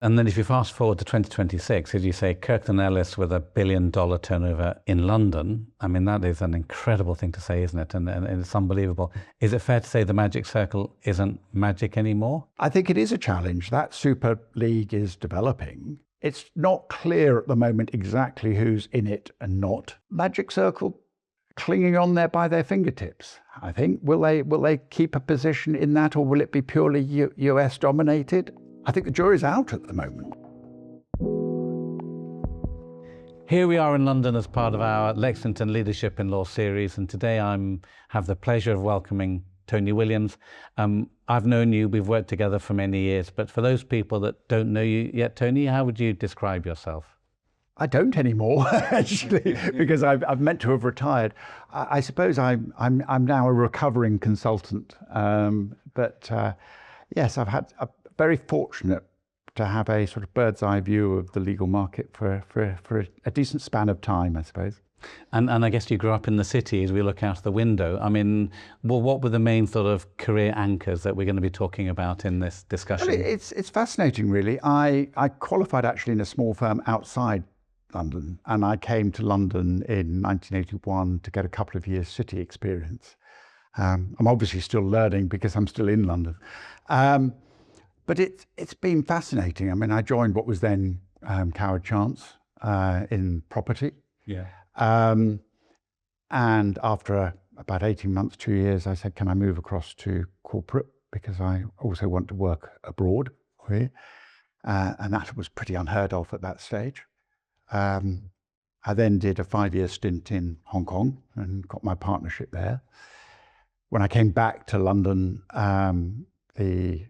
And then if you fast forward to 2026, as you say, Kirkland Ellis with $1 billion turnover in London, I mean, that is an incredible thing to say, isn't it? And it's unbelievable. Is it fair to say the magic circle isn't magic anymore? I think it is a challenge. That Super League is developing. It's not clear at the moment exactly who's in it and not. Magic circle clinging on there by their fingertips, I think. Will they keep a position in that, or will it be purely US dominated? I think the jury's out at the moment. Here we are in London as part of our Lexington Leadership in Law series, and today I have the pleasure of welcoming Tony Williams. I've known you, we've worked together for many years, but for those people that don't know you yet, Tony, how would you describe yourself? I don't anymore, actually, because I've meant to have retired. I suppose I'm now a recovering consultant, but yes, I've had very fortunate to have a sort of bird's eye view of the legal market for a decent span of time, I suppose. And I guess you grew up in the city. As we look out the window, I mean, well, what were the main sort of career anchors that we're going to be talking about in this discussion? Well, it's fascinating, really. I qualified actually in a small firm outside London, and I came to London in 1981 to get a couple of years city experience. I'm obviously still learning because I'm still in London. But it's been fascinating. I mean, I joined what was then Coward Chance in property. Yeah. And after about 18 months, 2 years, I said, can I move across to corporate? Because I also want to work abroad. And that was pretty unheard of at that stage. I then did a 5-year stint in Hong Kong and got my partnership there. When I came back to London, the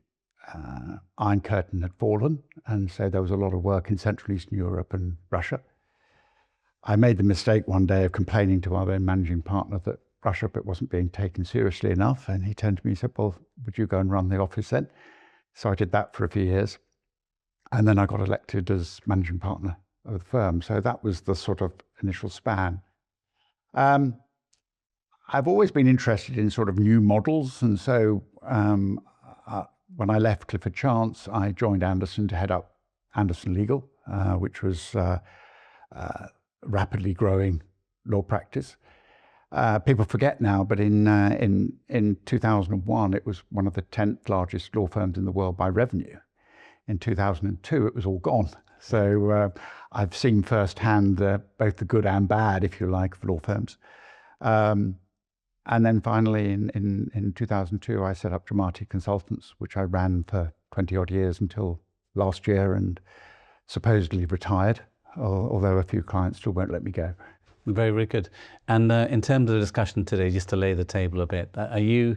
Iron Curtain had fallen, and so there was a lot of work in Central Eastern Europe and Russia. I made the mistake one day of complaining to our then managing partner that Russia wasn't being taken seriously enough, and he turned to me and said, well, would you go and run the office then? So I did that for a few years, and then I got elected as managing partner of the firm. So that was the sort of initial span. I've always been interested in sort of new models, and so when I left Clifford Chance, I joined Anderson to head up Anderson Legal, which was rapidly growing law practice. People forget now, but in 2001, it was one of the 10th largest law firms in the world by revenue. In 2002, it was all gone. So I've seen firsthand both the good and bad, if you like, of law firms. And then finally, in 2002, I set up Jomati Consultants, which I ran for 20 odd years until last year, and supposedly retired, although a few clients still won't let me go. Very, very good. And in terms of the discussion today, just to lay the table a bit, are your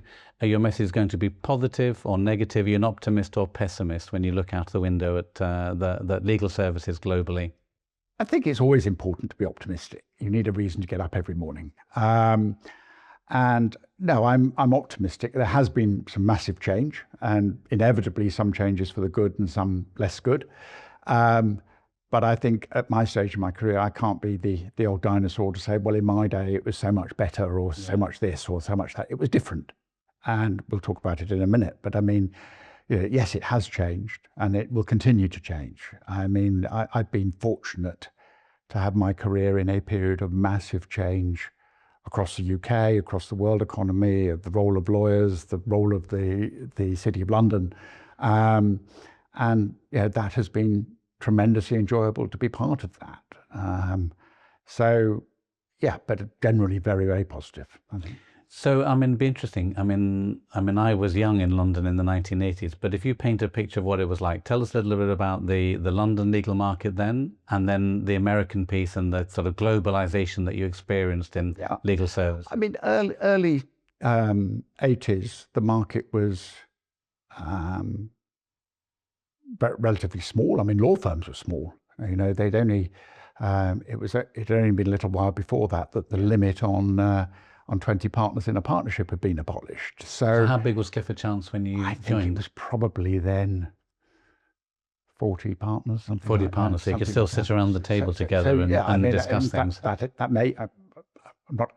message going to be positive or negative? Are you an optimist or pessimist when you look out the window at the legal services globally? I think it's always important to be optimistic. You need a reason to get up every morning. And no, I'm optimistic. There has been some massive change, and inevitably some changes for the good and some less good. But I think at my stage in my career, I can't be the old dinosaur to say, well, in my day, it was so much better, or so much this, or so much that. It was different. And we'll talk about it in a minute. But I mean, yes, it has changed, and it will continue to change. I mean, I've been fortunate to have my career in a period of massive change across the UK, across the world economy, the role of lawyers, the role of the City of London. And that has been tremendously enjoyable to be part of that. So, yeah, but generally very, very positive, I think. So, I mean, it'd be interesting. I mean, I was young in London in the 1980s, but if you paint a picture of what it was like, tell us a little bit about the London legal market then, and then the American piece and the sort of globalization that you experienced in legal service. I mean, early 80s, the market was relatively small. I mean, law firms were small. You know, they'd only, it had only been a little while before that the limit on 20 partners in a partnership had been abolished. So how big was Clifford Chance when you joined? I think it was probably then 40 partners. 40 partners, so you could still sit around the table together and discuss things. That may, I'm not,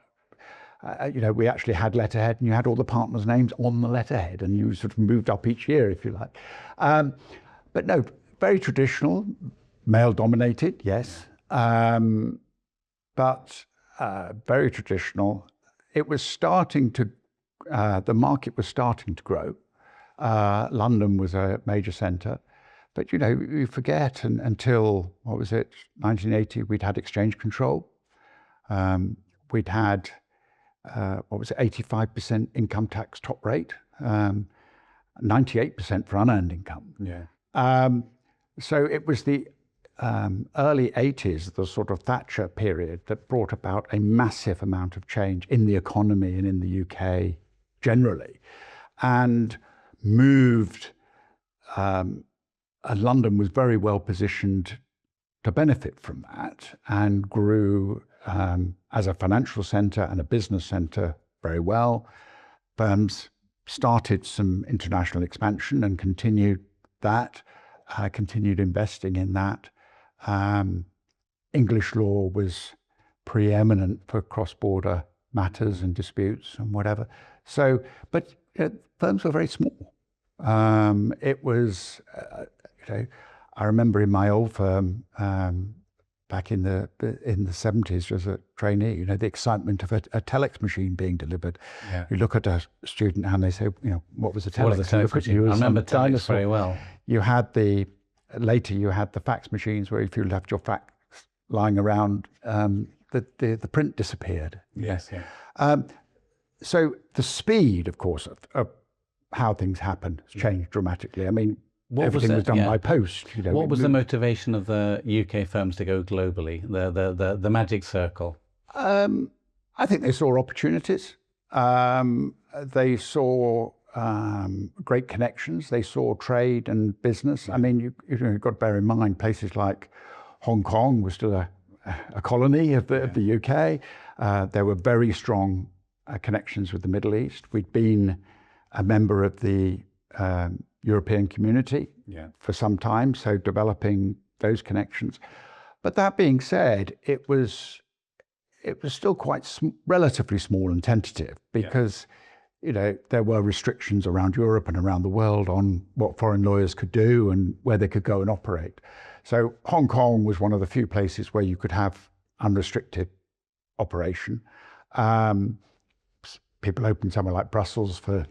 you know, we actually had letterhead, and you had all the partners' names on the letterhead, and you sort of moved up each year, if you like. But no, very traditional, male-dominated, yes, but very traditional. It was starting to, the market was starting to grow. London was a major centre, but you forget until, what was it, 1980, we'd had exchange control. We'd had, 85% income tax top rate, 98% for unearned income. Yeah. So it was the early 80s, the sort of Thatcher period, that brought about a massive amount of change in the economy and in the UK generally, and moved, and London was very well positioned to benefit from that, and grew as a financial centre and a business centre very well. Firms started some international expansion and continued that, continued investing in that. English law was preeminent for cross-border matters and disputes and whatever. So, but firms were very small. It was, I remember in my old firm, back in the 70s as a trainee, the excitement of a telex machine being delivered. Yeah. You look at a student and they say, what was a telex? What was a telex machine? I remember telex very well. You had later you had the fax machines where if you left your fax lying around, the print disappeared. Yes, yeah. So the speed, of course, of how things happen has changed dramatically. I mean, everything was done by post. What was the motivation of the UK firms to go globally? The magic circle. I think they saw opportunities. They saw great connections. They saw trade and business. I mean, you've got to bear in mind places like Hong Kong was still a colony of the UK. There were very strong connections with the Middle East. We'd been a member of the European community for some time, so developing those connections. But that being said, it was still quite relatively small and tentative, because there were restrictions around Europe and around the world on what foreign lawyers could do and where they could go and operate. So Hong Kong was one of the few places where you could have unrestricted operation. People opened somewhere like Brussels for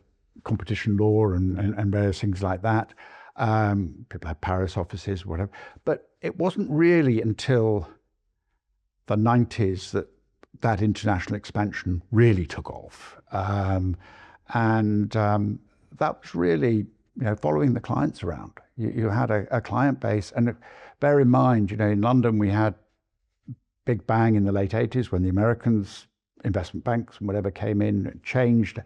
competition law and various things like that. People had Paris offices, whatever. But it wasn't really until the 90s that international expansion really took off. And that was really, following the clients around. You had a client base, and bear in mind, in London we had big bang in the late 80s when the Americans, investment banks and whatever came in and changed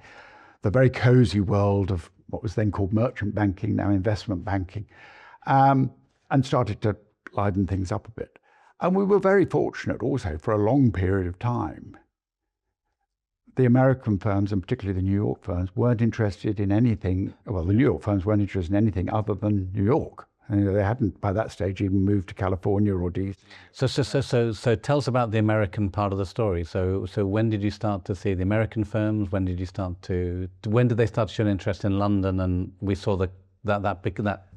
the very cozy world of what was then called merchant banking, now investment banking, and started to liven things up a bit. And we were very fortunate also for a long period of time. The American firms, and particularly the New York firms, weren't interested in anything. Well, the New York firms weren't interested in anything other than New York. They hadn't, by that stage, even moved to California or DC. So tell us about the American part of the story. So when did you start to see the American firms? When did they start to show an interest in London? And we saw that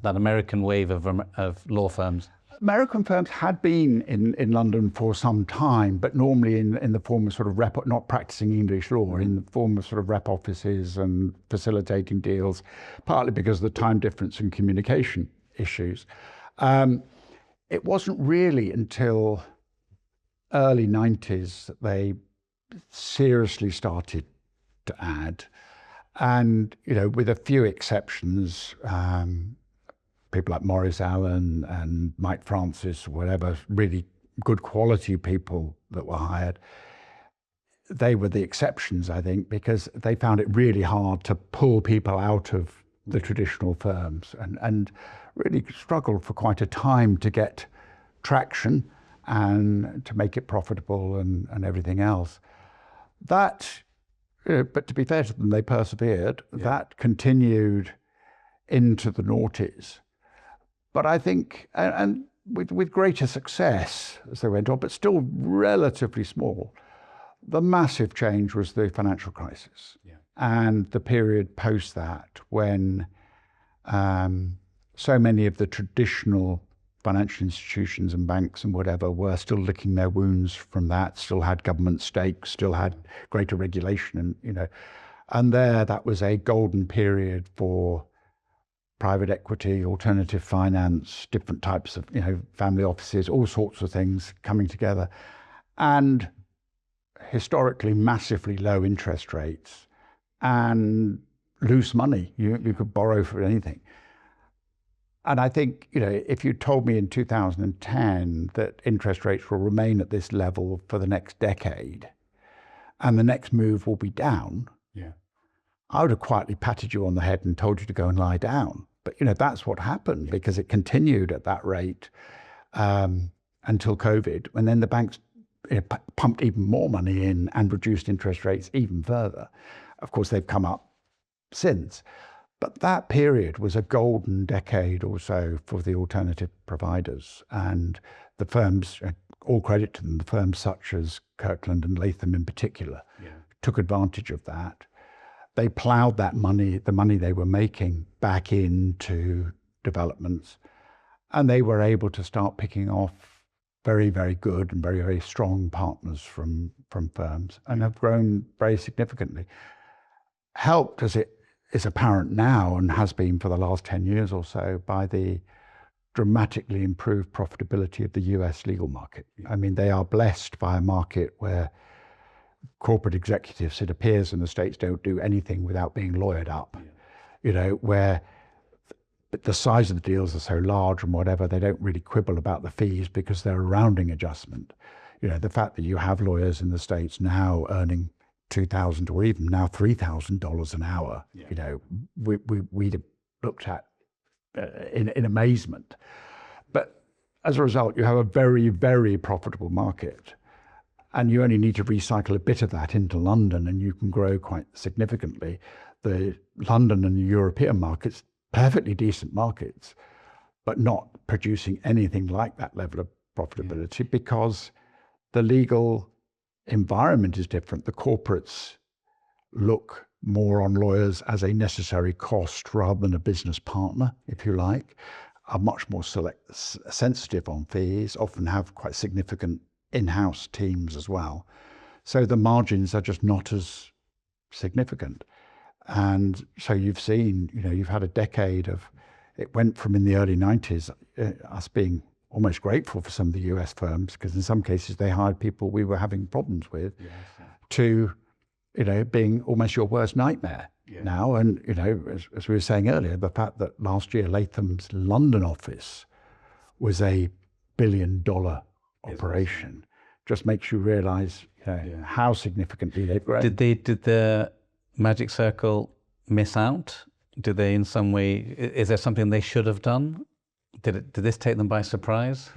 American wave of law firms. American firms had been in London for some time, but normally in the form of sort of not practicing English law, in the form of sort of rep offices and facilitating deals, partly because of the time difference and communication issues. It wasn't really until early 90s that they seriously started to add, and with a few exceptions, people like Morris Allen and Mike Francis, whatever, really good quality people that were hired. They were the exceptions, I think, because they found it really hard to pull people out of the traditional firms, and really struggled for quite a time to get traction and to make it profitable and everything else. That, but to be fair to them, they persevered. Yeah. That continued into the noughties. But I think, and with greater success as they went on, but still relatively small, the massive change was the financial crisis. Yeah. And the period post that, when so many of the traditional financial institutions and banks and whatever were still licking their wounds from that, still had government stakes, still had greater regulation, and that was a golden period for private equity, alternative finance, different types of family offices, all sorts of things coming together, and historically massively low interest rates and loose money. You could borrow for anything. And I think, if you told me in 2010 that interest rates will remain at this level for the next decade and the next move will be down, I would have quietly patted you on the head and told you to go and lie down. But, that's what happened because it continued at that rate until COVID, and then the banks pumped even more money in and reduced interest rates even further. Of course, they've come up since. But that period was a golden decade or so for the alternative providers, and the firms, all credit to them, the firms such as Kirkland and Latham in particular, took advantage of that. They ploughed that money, the money they were making, back into developments, and they were able to start picking off very, very good and very, very strong partners from firms, and have grown very significantly. Helped, as it is apparent now and has been for the last 10 years or so, by the dramatically improved profitability of the US legal market. I mean, they are blessed by a market where corporate executives, it appears in the States, don't do anything without being lawyered up, where the size of the deals are so large and whatever, they don't really quibble about the fees because they're a rounding adjustment. The fact that you have lawyers in the States now earning $2,000 or even now $3,000 an hour, we looked at in amazement. But as a result, you have a very, very profitable market, and you only need to recycle a bit of that into London, and you can grow quite significantly. The London and the European markets, perfectly decent markets, but not producing anything like that level of profitability because the legal environment is different. The corporates look more on lawyers as a necessary cost rather than a business partner, if you like, are much more sensitive on fees, often have quite significant in-house teams as well. So the margins are just not as significant. And so you've seen, you've had a decade of, it went from in the early 90s, us being almost grateful for some of the US firms, because in some cases they hired people we were having problems with, to, being almost your worst nightmare now. And, as we were saying earlier, the fact that last year Latham's London office was a $1 billion operation just makes you realize how significantly they've grown. Did the Magic Circle miss out? Did they in some way, is there something they should have done? Did this take them by surprise?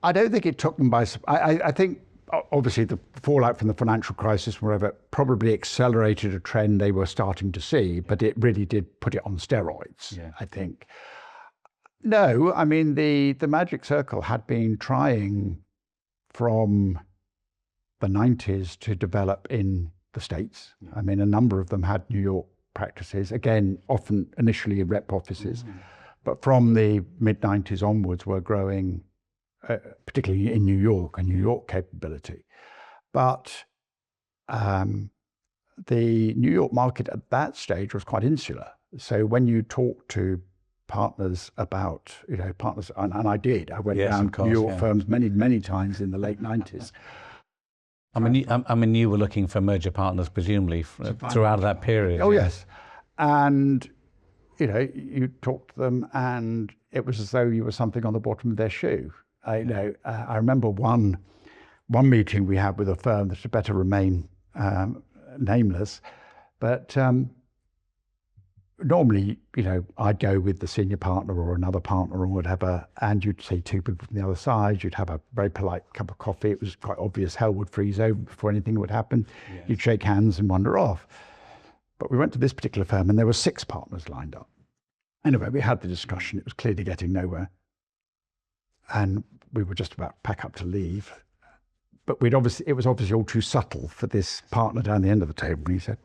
I don't think it took them by surprise. I think obviously the fallout from the financial crisis, whatever, probably accelerated a trend they were starting to see, but it really did put it on steroids, I think. No, I mean, the Magic Circle had been trying from the 90s to develop in the States. I mean, a number of them had New York practices, again, often initially rep offices, but from the mid-90s onwards were growing, particularly in New York, a New York capability. But the New York market at that stage was quite insular. So when you talk to partners about, partners, and I did, I went around New York firms many, many times in the late 90s. I mean, you were looking for merger partners, presumably, throughout that period. Oh, yes. And, you talked to them and it was as though you were something on the bottom of their shoe. I remember one meeting we had with a firm that had better remain nameless, but normally, I'd go with the senior partner or another partner or whatever, and you'd see two people from the other side. You'd have a very polite cup of coffee. It was quite obvious hell would freeze over before anything would happen. Yes. You'd shake hands and wander off. But we went to this particular firm and there were 6 partners lined up. Anyway, we had the discussion. It was clearly getting nowhere. And we were just about to pack up to leave. But it was obviously all too subtle for this partner down the end of the table. And he said,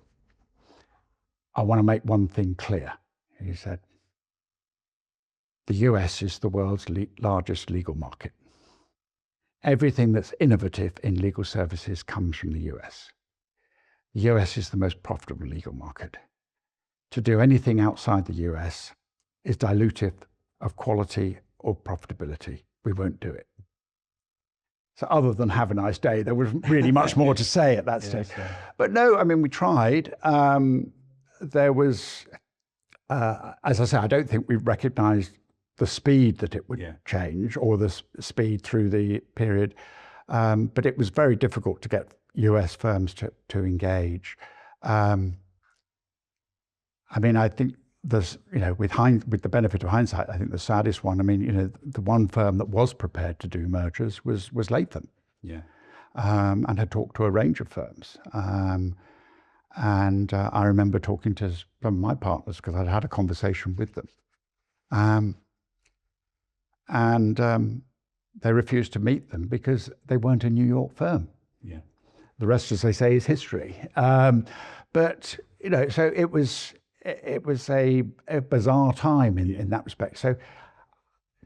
I want to make one thing clear. He said, the US is the world's largest legal market. Everything that's innovative in legal services comes from the US. The US is the most profitable legal market. To do anything outside the US is dilutive of quality or profitability. We won't do it. So other than have a nice day, there wasn't really much more to say at that stage. Yes. But no, I mean, we tried. There was, as I say, I don't think we recognised the speed that it would change, or the speed through the period. But it was very difficult to get US firms to engage. I mean, I think there's, with the benefit of hindsight, I think the saddest one, I mean, the one firm that was prepared to do mergers was Latham. Yeah. And had talked to a range of firms. And I remember talking to some of my partners because I'd had a conversation with them. And they refused to meet them because they weren't a New York firm. Yeah. The rest, as they say, is history. But, so it was a bizarre time in that respect. So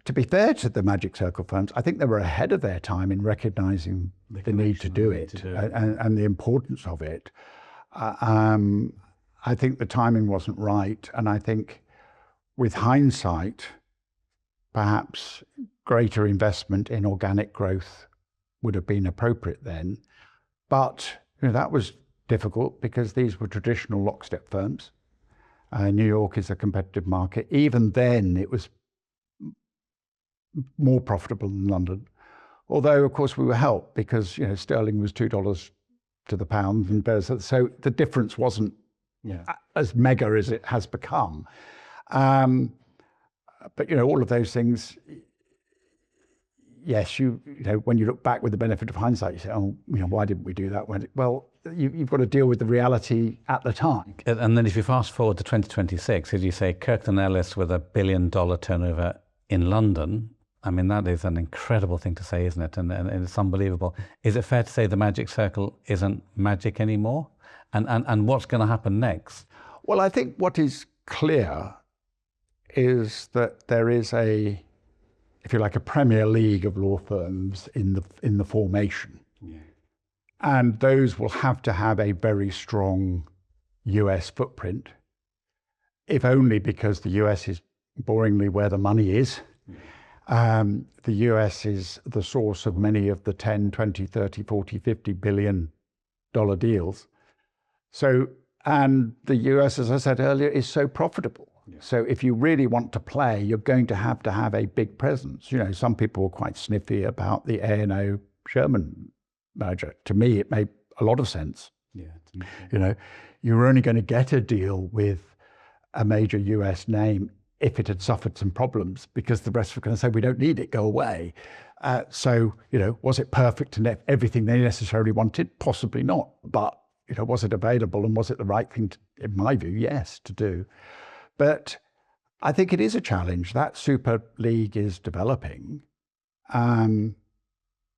to be fair to the Magic Circle firms, I think they were ahead of their time in recognizing the need to do it and the importance of it. I think the timing wasn't right. And I think with hindsight, perhaps greater investment in organic growth would have been appropriate then. But that was difficult because these were traditional lockstep firms. New York is a competitive market. Even then, it was more profitable than London. Although, of course, we were helped because sterling was $2 to the pound, and so the difference wasn't as mega as it has become. But all of those things. Yes, when you look back with the benefit of hindsight, you say, "Oh, why didn't we do that?" Well, you've got to deal with the reality at the time. And then, if you fast forward to 2026, as you say, Kirkland Ellis with $1 billion turnover in London. I mean, that is an incredible thing to say, isn't it? And it's unbelievable. Is it fair to say the Magic Circle isn't magic anymore? And what's going to happen next? Well, I think what is clear is that there is if you like, a Premier League of law firms in the formation. Yeah. And those will have to have a very strong US footprint, if only because the US is boringly where the money is. The US is the source of many of the 10, 20, 30, 40, $50 billion deals. So, and the US, as I said earlier, is so profitable. Yeah. So if you really want to play, you're going to have a big presence. Some people were quite sniffy about the A&O Sherman merger. To me, it made a lot of sense. Yeah. You were only going to get a deal with a major US name if it had suffered some problems, because the rest were going to say, we don't need it, go away. So, was it perfect and everything they necessarily wanted? Possibly not. But, was it available, and was it the right thing, in my view, yes, to do? But I think it is a challenge. That Super League is developing.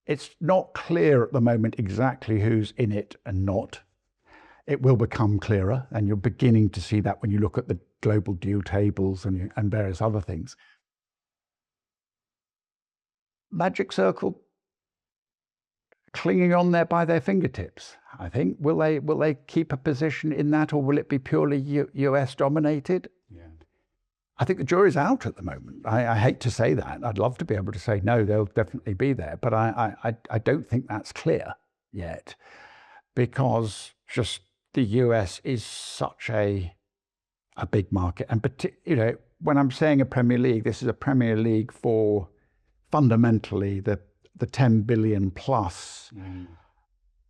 It's not clear at the moment exactly who's in it and not. It will become clearer, and you're beginning to see that when you look at the global deal tables and various other things. Magic Circle clinging on there by their fingertips, I think. Will they keep a position in that, or will it be purely US dominated? Yeah. I think the jury's out at the moment. I hate to say that. I'd love to be able to say, no, they'll definitely be there. But I don't think that's clear yet, because just the US is such a big market. And, when I'm saying a Premier League, this is a Premier League for fundamentally the 10 billion plus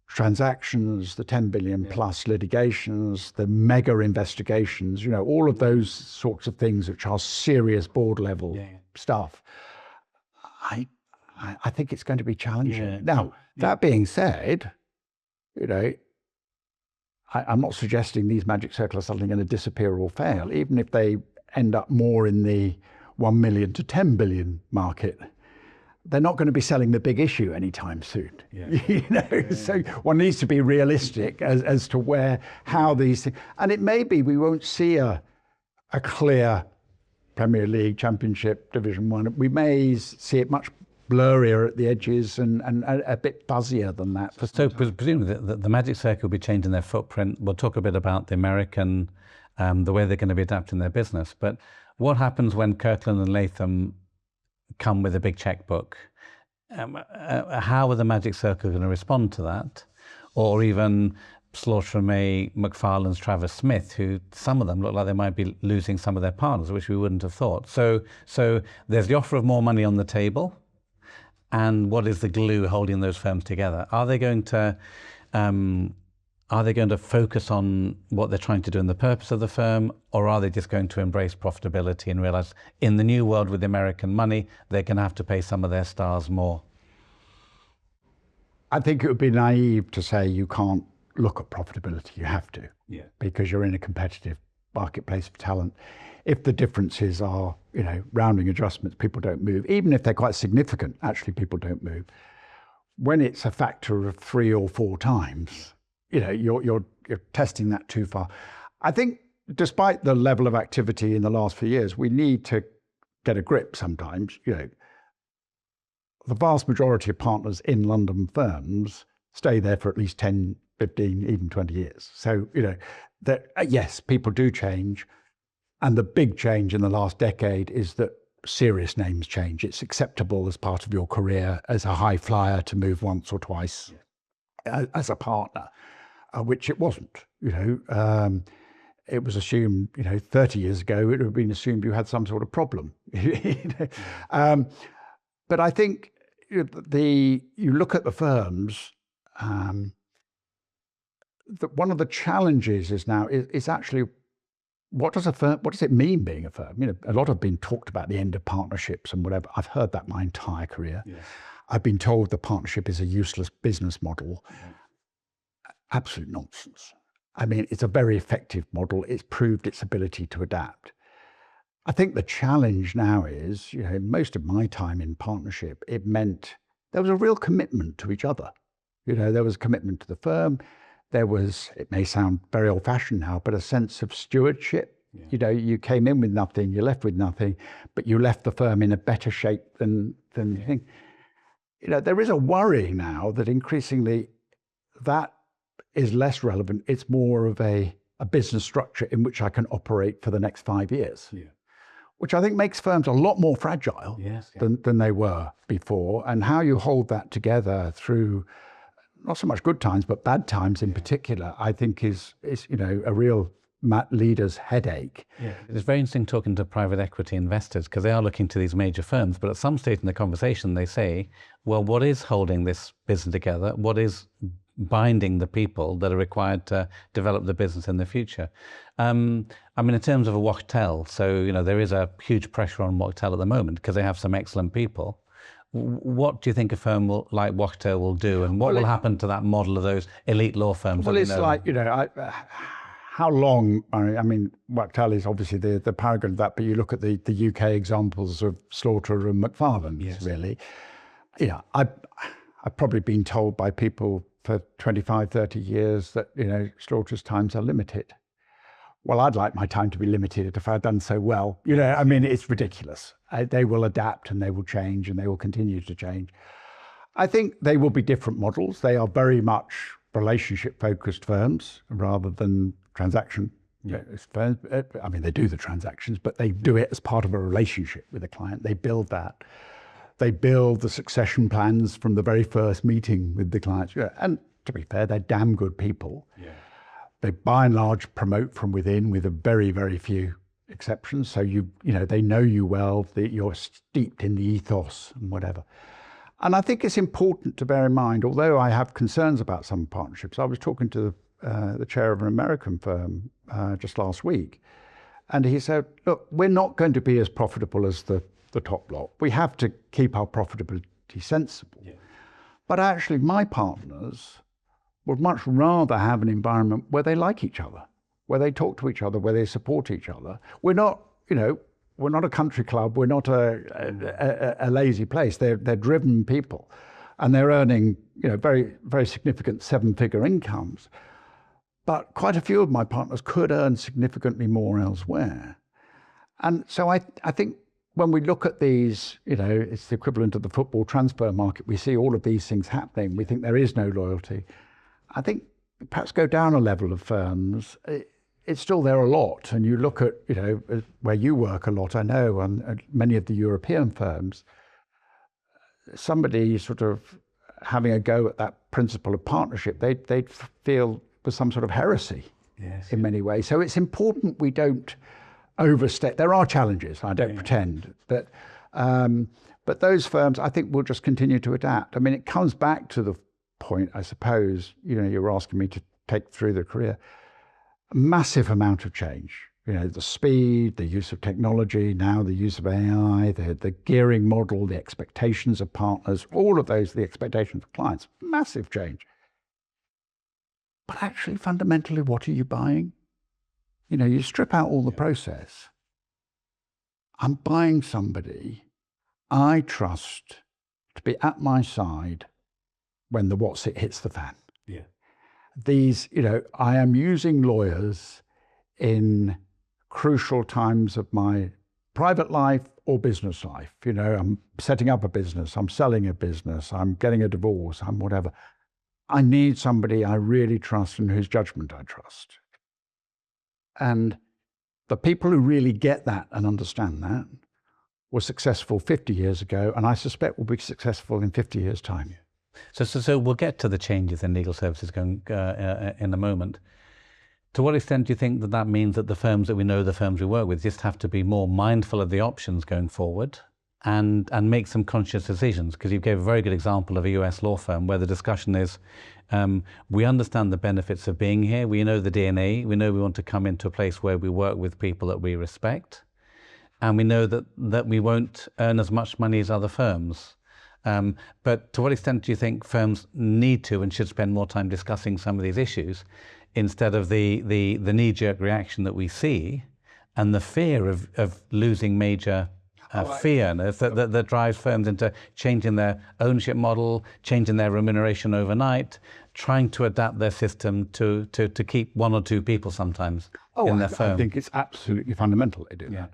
transactions, the 10 billion plus litigations, the mega investigations, all of those sorts of things which are serious board level stuff. I think it's going to be challenging. Yeah. Now, that being said, I'm not suggesting these Magic Circle are suddenly going to disappear or fail, even if they end up more in the 1 million to 10 billion market. They're not going to be selling the big issue anytime soon. Yeah. So one needs to be realistic as to how these things, and it may be we won't see a clear Premier League, Championship, Division 1, we may see it much blurrier at the edges and a bit buzzier than that. So presumably the Magic Circle will be changing their footprint. We'll talk a bit about the American, the way they're going to be adapting their business. But what happens when Kirkland and Latham come with a big checkbook? How are the Magic Circle going to respond to that? Or even Slaughter and May, McFarlane's Travis Smith, who some of them look like they might be losing some of their partners, which we wouldn't have thought. So there's the offer of more money on the table. And what is the glue holding those firms together? Are they going to focus on what they're trying to do and the purpose of the firm, or are they just going to embrace profitability and realize in the new world with American money, they're going to have to pay some of their stars more? I think it would be naive to say you can't look at profitability. You have to, because you're in a competitive marketplace for talent. If the differences are, rounding adjustments, people don't move. Even if they're quite significant, actually people don't move. When it's a factor of 3 or 4 times, you're testing that too far. I think despite the level of activity in the last few years, we need to get a grip sometimes. The vast majority of partners in London firms stay there for at least 10, 15, even 20 years. So, yes, people do change. And the big change in the last decade is that serious names change. It's acceptable as part of your career as a high flyer to move once or twice as a partner, which it wasn't. It was assumed, 30 years ago, it would have been assumed you had some sort of problem. But I think you look at the firms, one of the challenges is now is actually, what does it mean being a firm? A lot have been talked about the end of partnerships and whatever. I've heard that my entire career. Yes. I've been told the partnership is a useless business model. Yeah. Absolute nonsense. I mean, it's a very effective model. It's proved its ability to adapt. I think the challenge now is, most of my time in partnership, it meant there was a real commitment to each other. There was a commitment to the firm. There was, it may sound very old-fashioned now, but a sense of stewardship. Yeah. You came in with nothing, you left with nothing, but you left the firm in a better shape than you think. There is a worry now that increasingly that is less relevant. It's more of a business structure in which I can operate for the next 5 years, which I think makes firms a lot more fragile than they were before. And how you hold that together through not so much good times, but bad times in particular, I think is a real leader's headache. Yeah, it's very interesting talking to private equity investors because they are looking to these major firms, but at some stage in the conversation they say, well, what is holding this business together? What is binding the people that are required to develop the business in the future? In terms of a Wachtell, so there is a huge pressure on Wachtell at the moment because they have some excellent people. What do you think a firm like Wachtell will do, and what will happen to that model of those elite law firms? Well, it's like, how long, Wachtell is obviously the paragon of that, but you look at the UK examples of Slaughter and McFarlane, really. I've probably been told by people for 25, 30 years that, Slaughter's times are limited. Well, I'd like my time to be limited if I'd done so well. It's ridiculous. They will adapt and they will change and they will continue to change. I think they will be different models. They are very much relationship-focused firms rather than transaction firms. They do the transactions, but they do it as part of a relationship with the client. They build that. They build the succession plans from the very first meeting with the clients. And to be fair, they're damn good people. Yeah. They by and large promote from within with a very, very few exceptions. So they know you well, that you're steeped in the ethos and whatever. And I think it's important to bear in mind, although I have concerns about some partnerships, I was talking to the chair of an American firm just last week, and he said, look, we're not going to be as profitable as the top lot. We have to keep our profitability sensible. Yeah. But actually my partners would much rather have an environment where they like each other, where they talk to each other, where they support each other. We're not, we're not a country club. We're not a lazy place. They're driven people, and they're earning, very, very significant 7-figure incomes. But quite a few of my partners could earn significantly more elsewhere. And so I think when we look at these, it's the equivalent of the football transfer market. We see all of these things happening. We think there is no loyalty. I think perhaps go down a level of firms. It's still there a lot. And you look at, where you work a lot, I know, and many of the European firms, somebody sort of having a go at that principle of partnership, they'd feel was some sort of heresy in many ways. So it's important we don't overstep. There are challenges, I don't pretend, but those firms, I think, will just continue to adapt. I mean, it comes back to the point, I suppose, you were asking me to take through the career, a massive amount of change. The speed, the use of technology, now the use of AI, the gearing model, the expectations of partners, all of those, the expectations of clients, massive change. But actually, fundamentally, what are you buying? You strip out all the process. I'm buying somebody I trust to be at my side when the what's it hits the fan. Yeah. These, I am using lawyers in crucial times of my private life or business life. I'm setting up a business, I'm selling a business, I'm getting a divorce, I'm whatever. I need somebody I really trust and whose judgment I trust. And the people who really get that and understand that were successful 50 years ago, and I suspect will be successful in 50 years' time. So we'll get to the changes in legal services going in a moment. To what extent do you think that means that the firms that we know, the firms we work with, just have to be more mindful of the options going forward and make some conscious decisions? Because you gave a very good example of a US law firm where the discussion is, we understand the benefits of being here. We know the DNA. We know we want to come into a place where we work with people that we respect. And we know that we won't earn as much money as other firms. But to what extent do you think firms need to and should spend more time discussing some of these issues instead of the knee-jerk reaction that we see and the fear of losing major fear that drives firms into changing their ownership model, changing their remuneration overnight, trying to adapt their system to keep one or two people sometimes in their firm? I think it's absolutely fundamental they do that.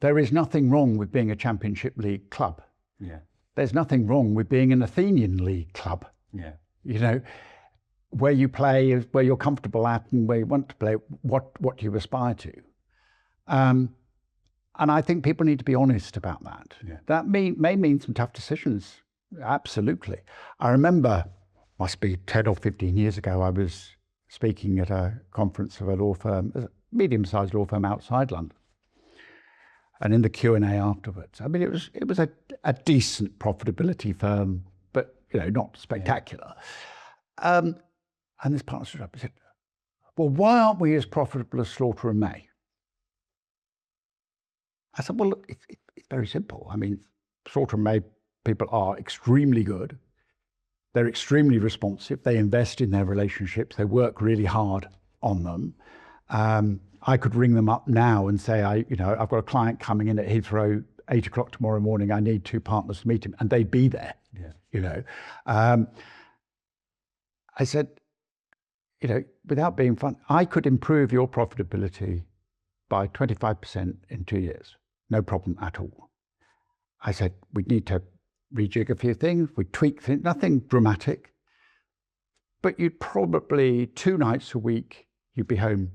There is nothing wrong with being a Championship League club. Yeah. There's nothing wrong with being an Athenian League club. Yeah. Where you play is where you're comfortable at and where you want to play, what you aspire to. And I think people need to be honest about that. Yeah. That may mean some tough decisions. Absolutely. I remember, must be 10 or 15 years ago, I was speaking at a conference of a law firm, a medium-sized law firm outside London. And in the Q&A afterwards, I mean, it was a decent profitability firm, but not spectacular. And this partner stood up and said, "Well, why aren't we as profitable as Slaughter and May?" I said, "Well, look, it's very simple. I mean, Slaughter and May people are extremely good. They're extremely responsive. They invest in their relationships. They work really hard on them. I could ring them up now and say, I've got a client coming in at Heathrow 8 o'clock tomorrow morning. I need 2 partners to meet him," and they'd be there. Yeah. I said, without being fun, I could improve your profitability by 25% in 2 years. No problem at all. I said, we'd need to rejig a few things. We'd tweak things, nothing dramatic. But you'd probably 2 nights a week, you'd be home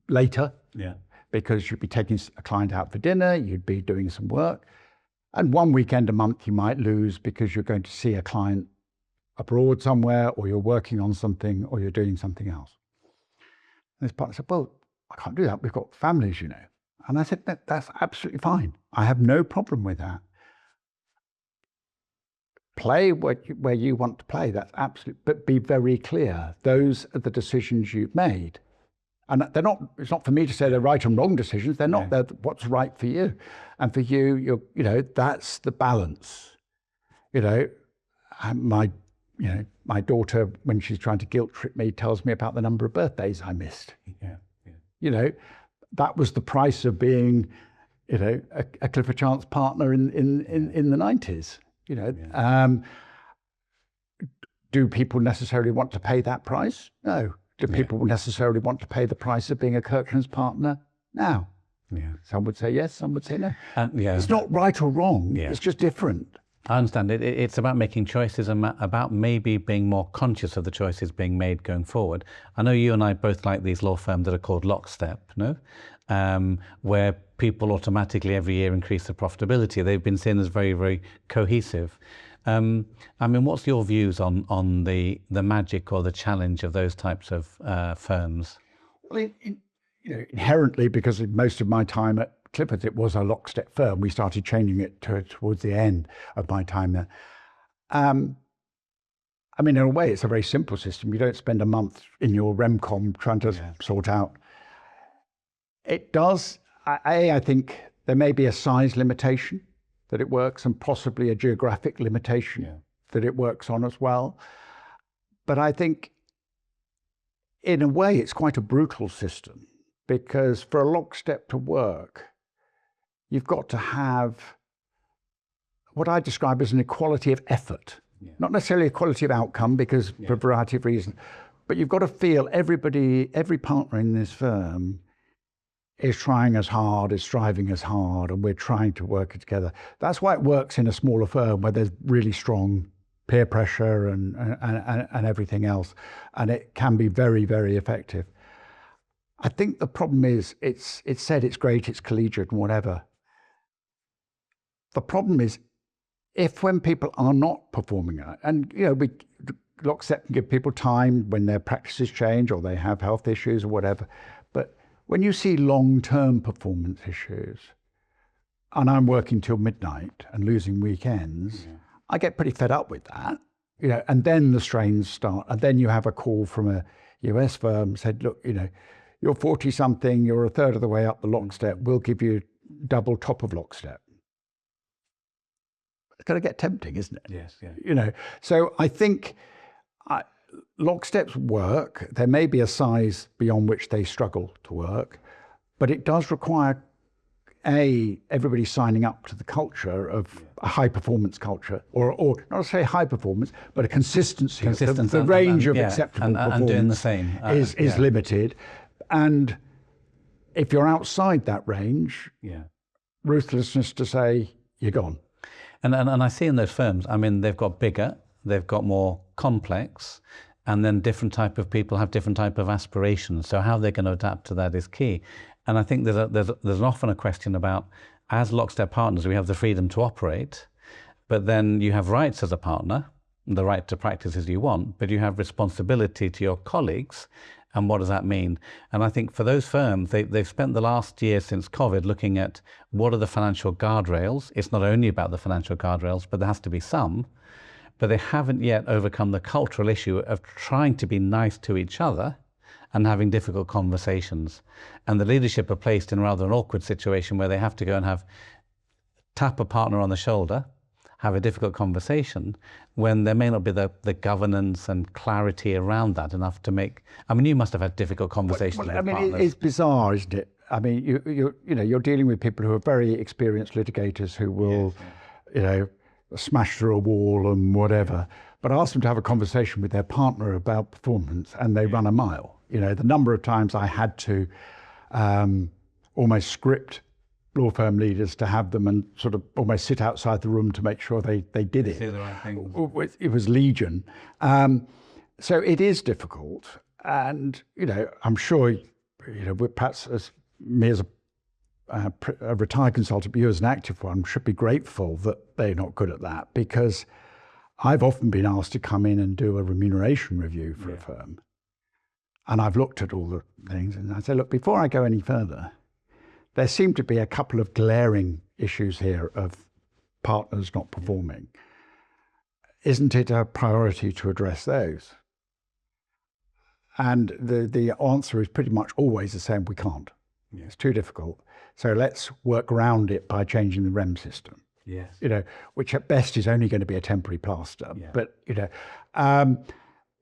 later. Yeah. Because you'd be taking a client out for dinner, you'd be doing some work. And 1 weekend a month you might lose because you're going to see a client abroad somewhere, or you're working on something, or you're doing something else. And this partner said, "Well, I can't do that. We've got families, And I said, that's absolutely fine. I have no problem with that. Play where you want to play. That's absolutely, but be very clear. Those are the decisions you've made. And it's not for me to say they're right and wrong decisions. They're not. They're what's right for you. And for you, that's the balance. And my daughter, when she's trying to guilt trip me, tells me about the number of birthdays I missed. Yeah. That was the price of being, a Clifford Chance partner in the 90s. Do people necessarily want to pay that price? No. Do people necessarily want to pay the price of being a Kirkland's partner now? Yeah. Some would say yes, some would say no. Yeah. It's not right or wrong, it's just different. I understand. It's about making choices and about maybe being more conscious of the choices being made going forward. I know you and I both like these law firms that are called Lockstep, no? Where people automatically every year increase their profitability. They've been seen as very, very cohesive. I mean, what's your views on the magic or the challenge of those types of firms? Well, inherently, because most of my time at Clifford, it was a Lockstep firm. We started changing it towards the end of my time there. I mean, in a way, it's a very simple system. You don't spend a month in your RemCom trying to sort out. It does, I think there may be a size limitation that it works and possibly a geographic limitation that it works on as well. But I think in a way, it's quite a brutal system because for a Lockstep to work, you've got to have what I describe as an equality of effort, not necessarily equality of outcome because for a variety of reasons, but you've got to feel every partner in this firm is trying as hard, is striving as hard, and we're trying to work it together. That's why it works in a smaller firm where there's really strong peer pressure and everything else, and it can be very, very effective. I think the problem is it's said it's great, it's collegiate and whatever. The problem is if when people are not performing, and Lockstep can give people time when their practices change or they have health issues or whatever, but when you see long-term performance issues, and I'm working till midnight and losing weekends, I get pretty fed up with that, and then the strains start, and then you have a call from a US firm said, look, you're 40-something, you're a third of the way up the Lockstep, we'll give you double top of Lockstep. It's going to get tempting, isn't it? Yes, yeah. So I think Locksteps work. There may be a size beyond which they struggle to work, but it does require everybody signing up to the culture of a high performance culture, or not to say high performance, but a consistency. The range of acceptable performance and doing the same is limited. And if you're outside that range, ruthlessness to say you're gone. And I see in those firms, I mean, they've got bigger, they've got more complex, and then different type of people have different type of aspirations. So how they're going to adapt to that is key. And I think there's often a question about, as Lockstep partners, we have the freedom to operate, but then you have rights as a partner, the right to practice as you want, but you have responsibility to your colleagues. And what does that mean? And I think for those firms, they've spent the last year since COVID looking at what are the financial guardrails. It's not only about the financial guardrails, but there has to be some. But they haven't yet overcome the cultural issue of trying to be nice to each other and having difficult conversations. And the leadership are placed in rather an awkward situation where they have to go and tap a partner on the shoulder, have a difficult conversation, when there may not be the governance and clarity around that enough to make. I mean, you must have had difficult conversations with partners. It's bizarre, isn't it? I mean, you're dealing with people who are very experienced litigators who will, smash through a wall and whatever. But ask them to have a conversation with their partner about performance, and they run a mile. The number of times I had to almost script law firm leaders to have them and sort of almost sit outside the room to make sure they did it. The right thing. It was legion. So it is difficult. And, I'm sure, perhaps as me as a retired consultant, but you as an active one, should be grateful that they're not good at that, because I've often been asked to come in and do a remuneration review for a firm. And I've looked at all the things and I say, look, before I go any further, there seem to be a couple of glaring issues here of partners not performing. Isn't it a priority to address those? And the answer is pretty much always the same: we can't. It's too difficult. So let's work around it by changing the REM system. Yes. Which at best is only going to be a temporary plaster. Yeah. But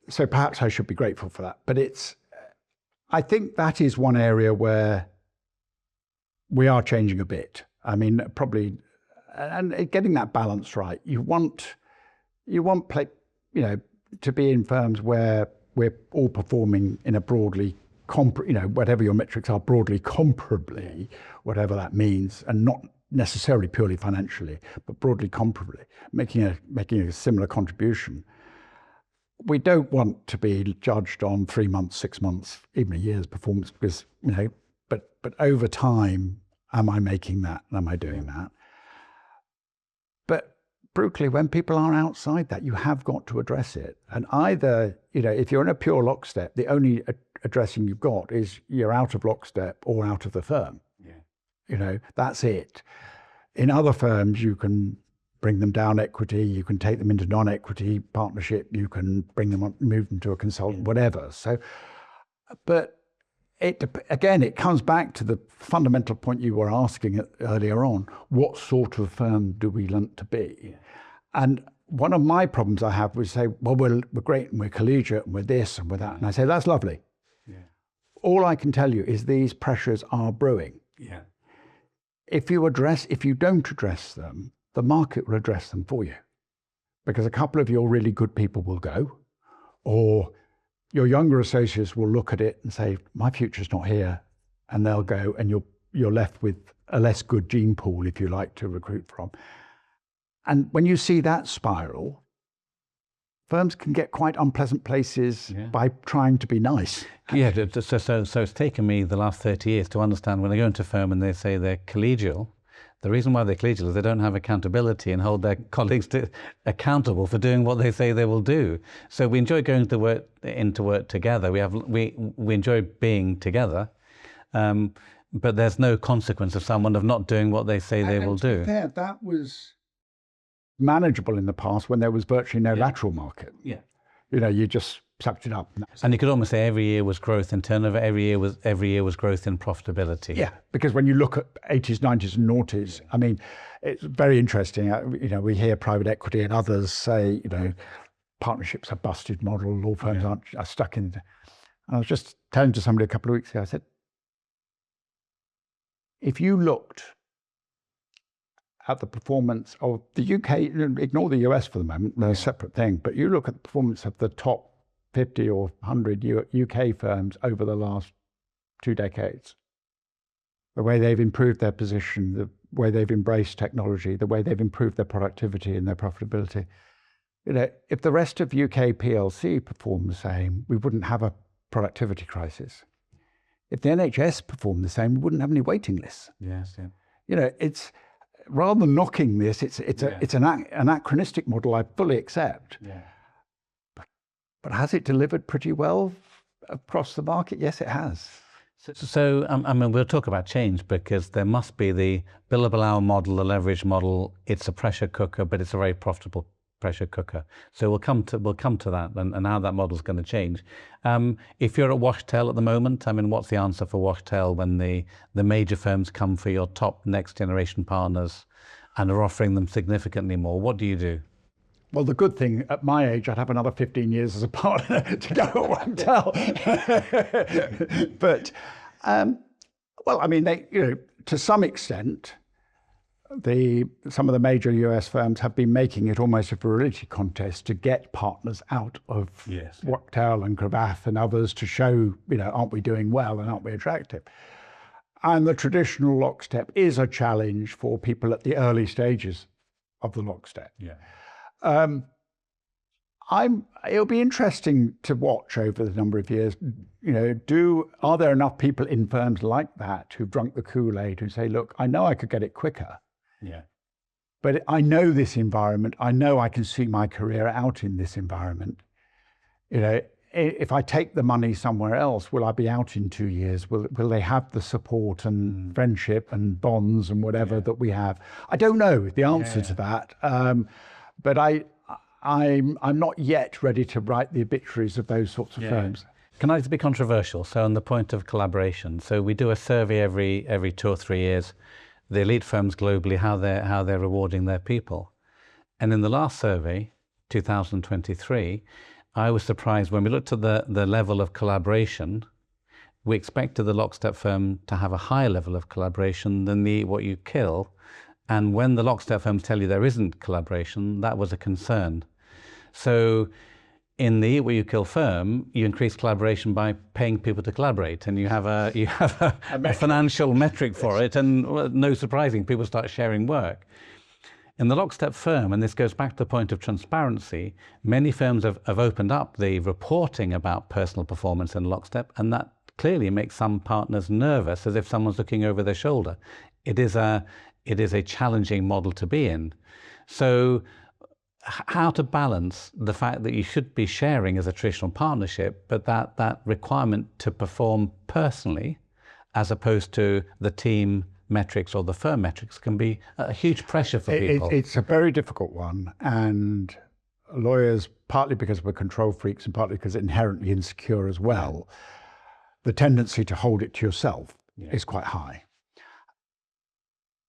so perhaps I should be grateful for that. But I think that is one area where we are changing a bit. I mean, probably, and getting that balance right. You want to be in firms where we're all performing in a broadly, whatever your metrics are, broadly comparably, whatever that means, and not necessarily purely financially, but broadly comparably, making a similar contribution. We don't want to be judged on 3 months, 6 months, even a year's performance, because, but over time, am I making that? Am I doing that? But brutally, when people are outside that, you have got to address it. And either, if you're in a pure lockstep, the only addressing you've got is you're out of lockstep or out of the firm. Yeah. That's it. In other firms, you can bring them down equity, you can take them into non-equity partnership, you can bring them on, move them to a consultant, whatever. So, but it comes back to the fundamental point you were asking earlier on: what sort of firm do we want to be? Yeah. And one of my problems I have was say, well, we're great and we're collegiate and we're this and we're that, and I say that's lovely. Yeah. All I can tell you is these pressures are brewing. Yeah. If you don't address them, the market will address them for you, because a couple of your really good people will go, or your younger associates will look at it and say, my future's not here, and they'll go, and you're left with a less good gene pool, if you like, to recruit from. And when you see that spiral, firms can get quite unpleasant places by trying to be nice. Yeah, so it's taken me the last 30 years to understand when I go into a firm and they say they're collegial, the reason why they're collegial is they don't have accountability and hold their colleagues accountable for doing what they say they will do. So we enjoy going into work together. We enjoy being together, but there's no consequence of someone of not doing what they say they will do. That was manageable in the past when there was virtually no lateral market. Yeah, you just sucked it up. And you could almost say every year was growth in turnover, every year was growth in profitability. Yeah, because when you look at 80s, 90s and noughties, I mean, it's very interesting. We hear private equity and others say, partnerships are busted model, law firms are stuck in. And I was just telling to somebody a couple of weeks ago, I said, if you looked at the performance of the UK, ignore the US for the moment, they're a separate thing, but you look at the performance of the top 50 or 100 UK firms over the last 2 decades, the way they've improved their position, the way they've embraced technology, the way they've improved their productivity and their profitability. If the rest of UK PLC performed the same, we wouldn't have a productivity crisis. If the NHS performed the same, we wouldn't have any waiting lists. Yes, yeah. It's rather than knocking this, it's an anachronistic model I fully accept. Yeah. But has it delivered pretty well across the market? Yes, it has. So we'll talk about change, because there must be the billable hour model, the leverage model. It's a pressure cooker, but it's a very profitable pressure cooker. So we'll come to that and how that model is going to change. If you're at Washtail at the moment, what's the answer for Washtail when the major firms come for your top next generation partners and are offering them significantly more? What do you do? Well, the good thing, at my age, I'd have another 15 years as a partner to go at Washtail. But, to some extent, some of the major US firms have been making it almost a virility contest to get partners out of Washtail and Cravath and others to show, aren't we doing well and aren't we attractive? And the traditional lockstep is a challenge for people at the early stages of the lockstep. Yeah. It'll be interesting to watch over the number of years. Are there enough people in firms like that who've drunk the Kool-Aid who say, look, I know I could get it quicker. Yeah. But I know this environment. I know I can see my career out in this environment. If I take the money somewhere else, will I be out in 2 years? Will they have the support and friendship and bonds and whatever that we have? I don't know the answer to that. But I'm not yet ready to write the obituaries of those sorts of firms. Can I just be controversial? So on the point of collaboration, so we do a survey every 2 or 3 years, the elite firms globally, how they're rewarding their people. And in the last survey, 2023, I was surprised when we looked at the level of collaboration. We expected the lockstep firm to have a higher level of collaboration than what you kill. And when the lockstep firms tell you there isn't collaboration, that was a concern. So in the Eat What You Kill firm, you increase collaboration by paying people to collaborate, and you have a financial metric for it, and well, no surprising, people start sharing work. In the Lockstep firm, and this goes back to the point of transparency, many firms have opened up the reporting about personal performance in Lockstep, and that clearly makes some partners nervous, as if someone's looking over their shoulder. It is a challenging model to be in. So how to balance the fact that you should be sharing as a traditional partnership, but that requirement to perform personally as opposed to the team metrics or the firm metrics can be a huge pressure for people. It's a very difficult one, and lawyers, partly because we're control freaks and partly because inherently insecure as well, the tendency to hold it to yourself is quite high.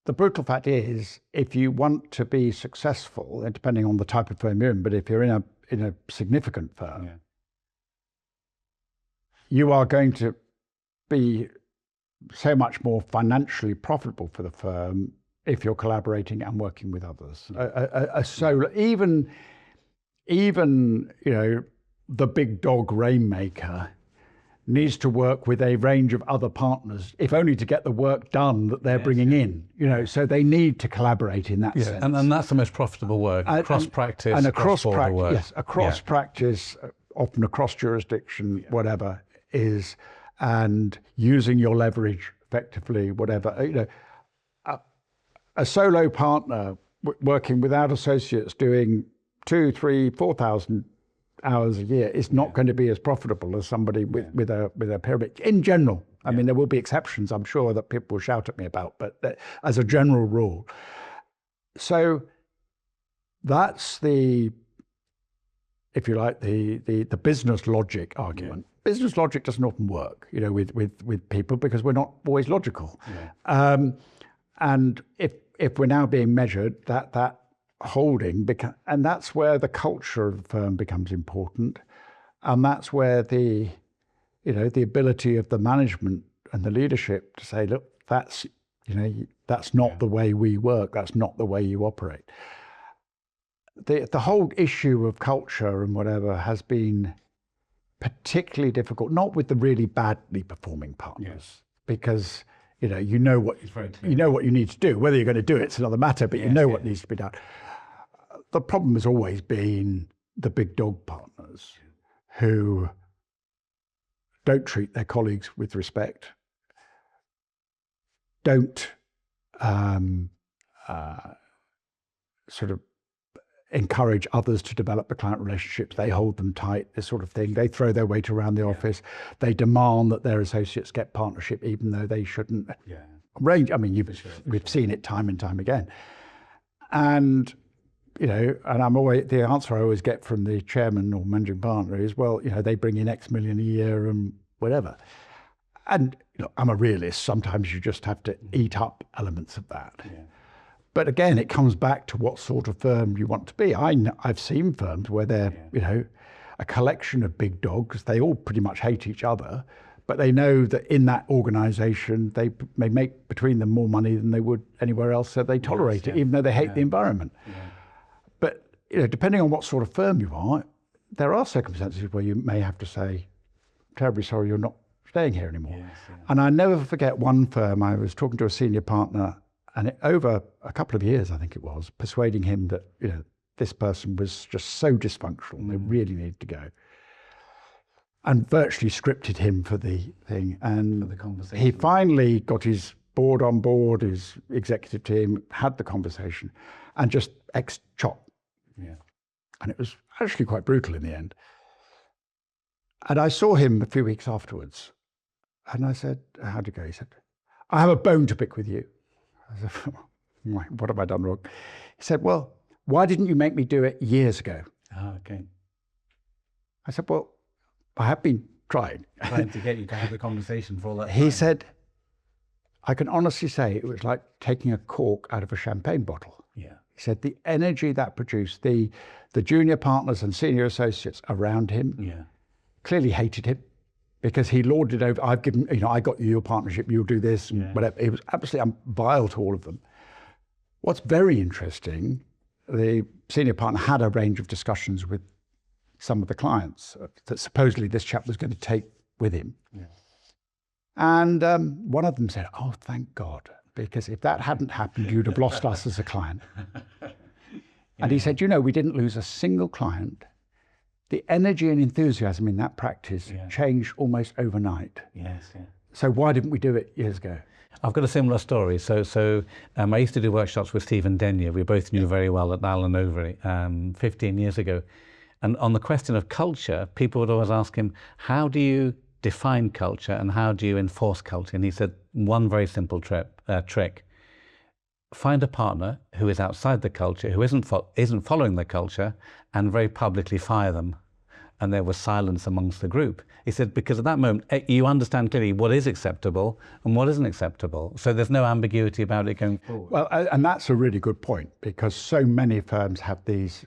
The brutal fact is, if you want to be successful, and depending on the type of firm you're in, but if you're in a significant firm, you are going to be so much more financially profitable for the firm if you're collaborating and working with others. So even the big dog rainmaker needs to work with a range of other partners, if only to get the work done that they're bringing in. So they need to collaborate in that sense. And that's the most profitable work, cross-practice, and cross-border work. Yes, across practice, often across jurisdiction, whatever, is, and using your leverage effectively, whatever. A solo partner working without associates doing 2,000, 3,000, 4,000 hours a year is not going to be as profitable as somebody with a pyramid in general. I mean, there will be exceptions, I'm sure, that people will shout at me about, but as a general rule. So that's the, if you like, the business logic argument. Business logic doesn't often work, with people, because we're not always logical. And if we're now being measured, that holding, and that's where the culture of the firm becomes important, and that's where the ability of the management and the leadership to say, look, that's not the way we work, that's not the way you operate. The whole issue of culture and whatever has been particularly difficult, not with the really badly performing partners, because you know what you need to do. Whether you're going to do it's another matter, but you know what needs to be done. The problem has always been the big dog partners who don't treat their colleagues with respect, don't sort of encourage others to develop the client relationships. They hold them tight, this sort of thing. They throw their weight around the office. They demand that their associates get partnership, even though they shouldn't. I mean, we've seen it time and time again. And and the answer I always get from the chairman or managing partner is, well, they bring in X million a year and whatever. And I'm a realist. Sometimes you just have to eat up elements of that. But again, it comes back to what sort of firm you want to be. I've seen firms where they're, a collection of big dogs. They all pretty much hate each other, but they know that in that organization, they may make between them more money than they would anywhere else, so they tolerate it, even though they hate the environment. But depending on what sort of firm you are, there are circumstances where you may have to say, terribly sorry, you're not staying here anymore. And I never forget one firm. I was talking to a senior partner, and over a couple of years, I think it was, persuading him that this person was just so dysfunctional, they really needed to go, and virtually scripted him for the thing. And for the conversation. He finally got his board on board, his executive team, had the conversation, and just chop. And it was actually quite brutal in the end. And I saw him a few weeks afterwards, and I said, how'd it go? He said, I have a bone to pick with you. I said, what have I done wrong? He said, well, why didn't you make me do it years ago? Okay. I said, well, I have been trying to get you to have the conversation for all that time. He said, I can honestly say it was like taking a cork out of a champagne bottle. He said the energy that produced, the junior partners and senior associates around him clearly hated him, because he lorded over, I've given, I got you your partnership, you'll do this, and whatever. It was absolutely vile to all of them. What's very interesting, the senior partner had a range of discussions with some of the clients that supposedly this chap was going to take with him. Yeah. And one of them said, "Oh, thank God, because if that hadn't happened, you'd have lost us as a client." And he said, we didn't lose a single client. The energy and enthusiasm in that practice changed almost overnight. Yes, yeah. So why didn't we do it years ago? I've got a similar story. So I used to do workshops with Stephen Denyer. We both knew very well at Allen Overy 15 years ago. And on the question of culture, people would always ask him, how do you define culture and how do you enforce culture? And he said, one very simple trick. Find a partner who is outside the culture, who isn't following the culture, and very publicly fire them. And there was silence amongst the group. He said, because at that moment, you understand clearly what is acceptable and what isn't acceptable. So there's no ambiguity about it going forward. Well, and that's a really good point, because so many firms have this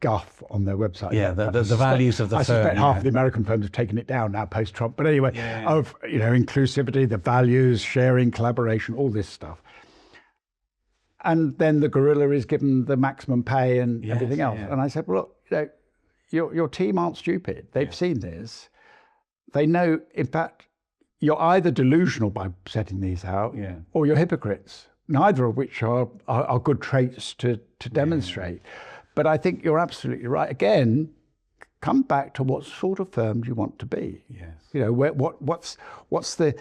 guff on their website. Yeah, the values of the firm. I suspect half of the American firms have taken it down now post-Trump. But anyway, of inclusivity, the values, sharing, collaboration, all this stuff. And then the gorilla is given the maximum pay and everything else. And I said, well, look, your team aren't stupid. They've seen this. They know, in fact, you're either delusional by setting these out, or you're hypocrites. Neither of which are good traits to demonstrate. But I think you're absolutely right. Again, come back to what sort of firm you want to be. Yes. What's the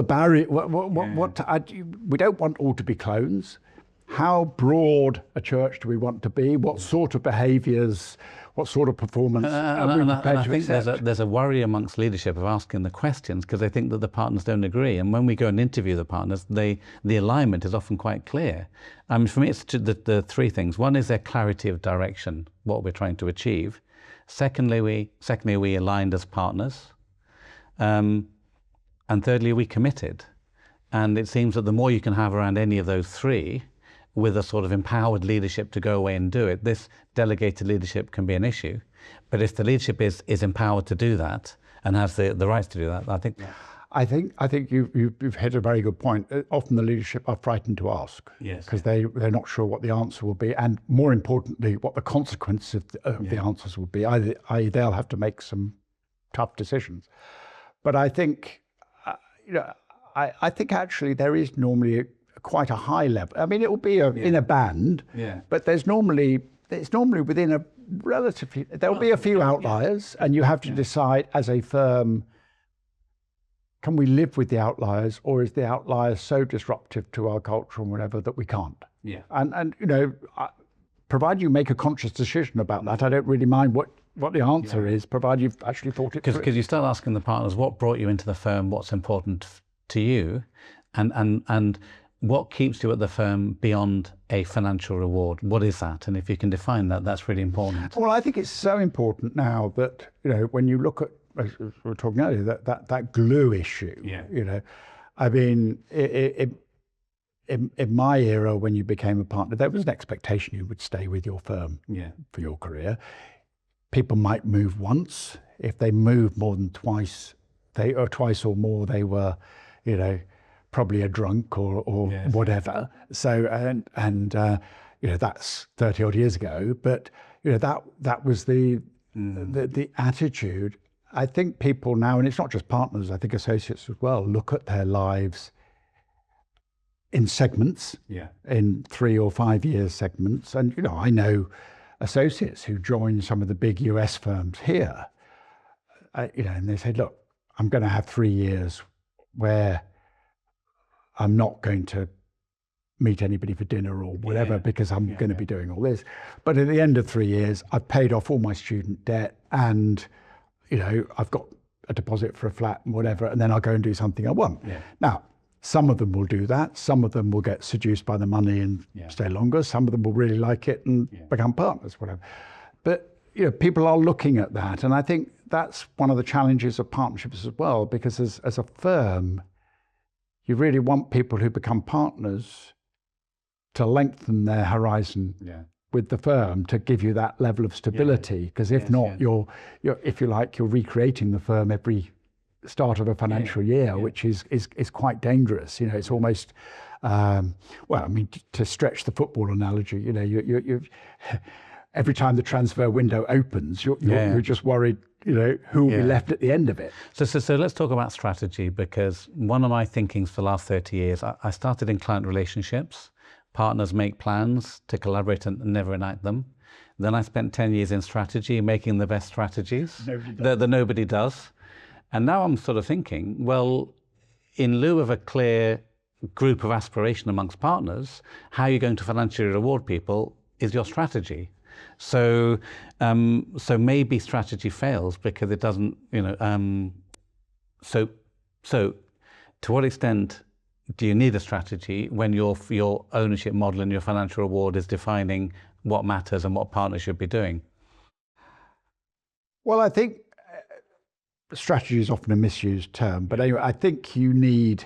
barrier? We don't want all to be clones. How broad a church do we want to be? What sort of behaviours, what sort of performance are we prepared to accept? I think there's a worry amongst leadership of asking the questions, because they think that the partners don't agree. And when we go and interview the partners, the alignment is often quite clear. I mean, for me, it's the three things. One is their clarity of direction, what we're trying to achieve. Secondly, we aligned as partners. And thirdly, we committed. And it seems that the more you can have around any of those three, with a sort of empowered leadership to go away and do it, this delegated leadership can be an issue. But if the leadership is empowered to do that and has the rights to do that, I think... I think you've hit a very good point. Often the leadership are frightened to ask, because they're not sure what the answer will be, and more importantly, what the consequences of the answers will be. i.e. they'll have to make some tough decisions. But I think, I think actually there is normally quite a high level. I mean, it will be in a band, but it's normally within a relatively, there'll be a few outliers, and you have to decide as a firm, can we live with the outliers, or is the outlier so disruptive to our culture and whatever that we can't? And provided you make a conscious decision about that, I don't really mind what the answer is, provided you've actually thought it through. Because you start asking the partners, what brought you into the firm, what's important to you, and what keeps you at the firm beyond a financial reward? What is that? And if you can define that, that's really important. Well, I think it's so important now that, when you look at, as we were talking earlier, that glue issue, I mean, in my era, when you became a partner, there was an expectation you would stay with your firm for your career. People might move once. If they moved more than twice or more, they were, probably a drunk or whatever. So, and that's 30 odd years ago, but that was the attitude. I think people now, and it's not just partners, I think associates as well, look at their lives in segments, in 3 or 5 year segments. And, I know associates who join some of the big US firms here, and they say, look, I'm going to have 3 years where I'm not going to meet anybody for dinner or whatever, because I'm going to be doing all this. But at the end of 3 years, I've paid off all my student debt, and, I've got a deposit for a flat and whatever, and then I'll go and do something I want. Now, some of them will do that. Some of them will get seduced by the money and stay longer. Some of them will really like it and become partners, whatever. But, people are looking at that. And I think that's one of the challenges of partnerships as well, because as a firm, you really want people who become partners to lengthen their horizon with the firm, to give you that level of stability. Because if not, you're, if you like, you're recreating the firm every start of a financial year, which is quite dangerous. It's almost, well, I mean, to stretch the football analogy, every time the transfer window opens, you're just worried, who will be left at the end of it. So let's talk about strategy, because one of my thinkings for the last 30 years, I started in client relationships. Partners make plans to collaborate and never enact them. Then I spent 10 years in strategy, making the best strategies that nobody does. And now I'm sort of thinking, well, in lieu of a clear group of aspiration amongst partners, how are you going to financially reward people is your strategy. So maybe strategy fails because it doesn't, so to what extent do you need a strategy when your ownership model and your financial reward is defining what matters and what partners should be doing? Well, I think strategy is often a misused term, but anyway, I think you need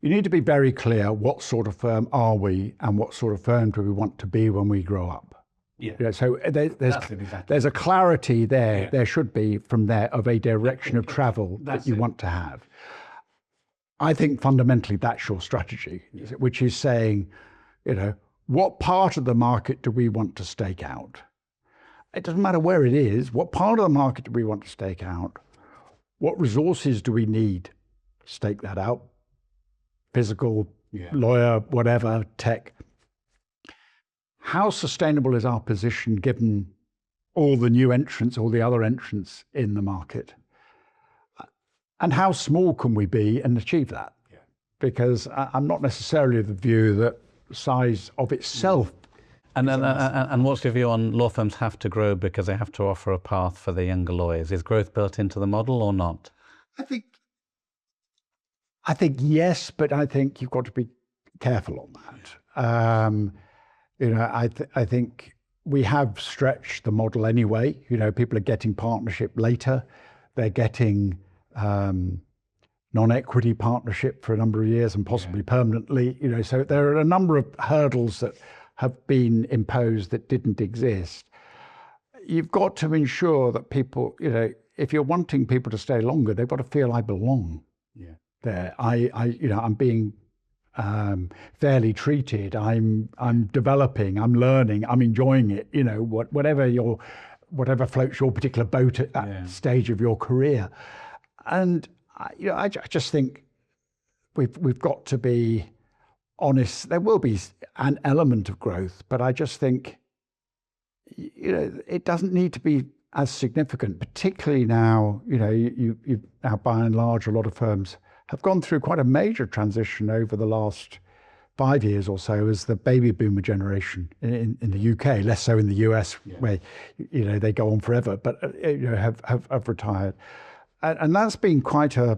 to be very clear, what sort of firm are we and what sort of firm do we want to be when we grow up? So there's a clarity there. There should be from there of a direction of travel that you want to have. I think fundamentally that's your strategy, which is saying, what part of the market do we want to stake out? It doesn't matter where it is. What part of the market do we want to stake out? What resources do we need to stake that out? Physical, lawyer, whatever, tech. How sustainable is our position given all the new entrants, all the other entrants in the market? And how small can we be and achieve that? Because I'm not necessarily of the view that size of itself. And what's your view on law firms have to grow because they have to offer a path for the younger lawyers? Is growth built into the model or not? I think yes, but I think you've got to be careful on that. I think we have stretched the model anyway. People are getting partnership later. They're getting non-equity partnership for a number of years and possibly permanently. So there are a number of hurdles that have been imposed that didn't exist. You've got to ensure that people, if you're wanting people to stay longer, they've got to feel I belong there. I'm being fairly treated. I'm developing. I'm learning. I'm enjoying it. Whatever floats your particular boat at that stage of your career. And I just think we've got to be honest. There will be an element of growth, but I just think it doesn't need to be as significant. Particularly now, you now by and large, a lot of firms have gone through quite a major transition over the last 5 years or so as the baby boomer generation in the UK, less so in the US, where they go on forever, but have retired, and that's been quite a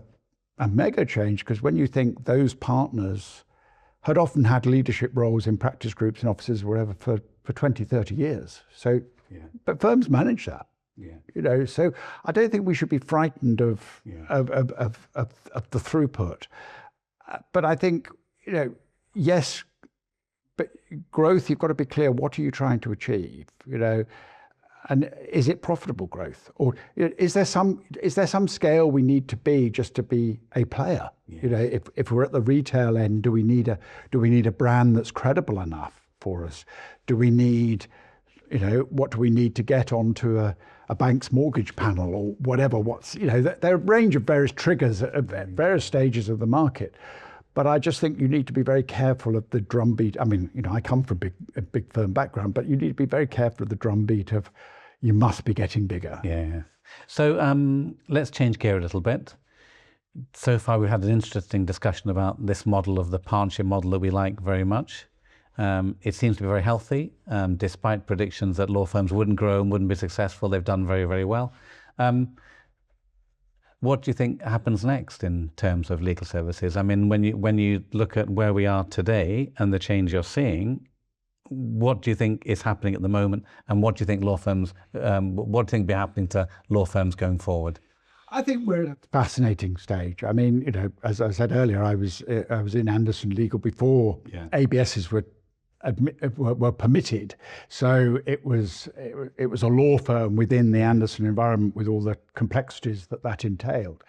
mega change, because when you think those partners had often had leadership roles in practice groups and offices, wherever, for 20, 30 years. So, but firms manage that. So I don't think we should be frightened of the throughput. But I think, yes, but growth, you've got to be clear, what are you trying to achieve? And is it profitable growth, or is there some scale we need to be just to be a player? If we're at the retail end, do we need a brand that's credible enough for us? Do we need, what do we need to get onto a bank's mortgage panel or whatever? There are a range of various triggers at various stages of the market. But I just think you need to be very careful of the drumbeat. I mean, I come from a big firm background, but you need to be very careful of the drumbeat of you must be getting bigger. So let's change gear a little bit. So far, we've had an interesting discussion about this model of the partnership model that we like very much. It seems to be very healthy, despite predictions that law firms wouldn't grow and wouldn't be successful. They've done very, very well. What do you think happens next in terms of legal services? I mean, when you look at where we are today and the change you're seeing, what do you think is happening at the moment, and what do you think what do you think will be happening to law firms going forward? I think we're at a fascinating stage. I mean, as I said earlier, I was in Anderson Legal before ABSs were permitted. So it was a law firm within the Anderson environment with all the complexities that entailed.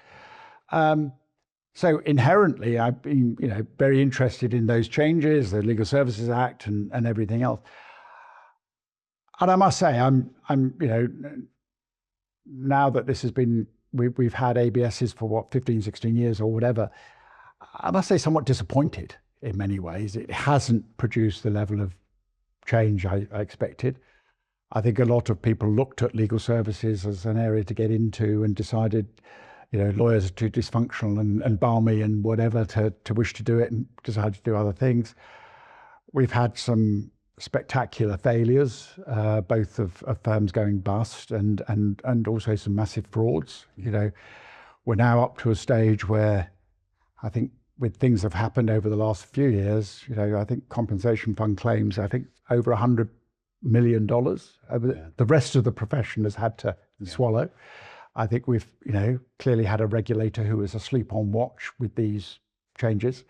So inherently, I've been very interested in those changes, the Legal Services Act and everything else. And I must say, now that this has been, we've had ABSs for what, 15, 16 years or whatever, I must say somewhat disappointed in many ways. It hasn't produced the level of change I expected. I think a lot of people looked at legal services as an area to get into and decided, lawyers are too dysfunctional and balmy and whatever to wish to do it, and decided to do other things. We've had some spectacular failures, both of firms going bust and also some massive frauds. We're now up to a stage where I think with things have happened over the last few years, I think compensation fund claims, I think over $100 million over the rest of the profession has had to swallow. I think we've, clearly had a regulator who was asleep on watch with these changes.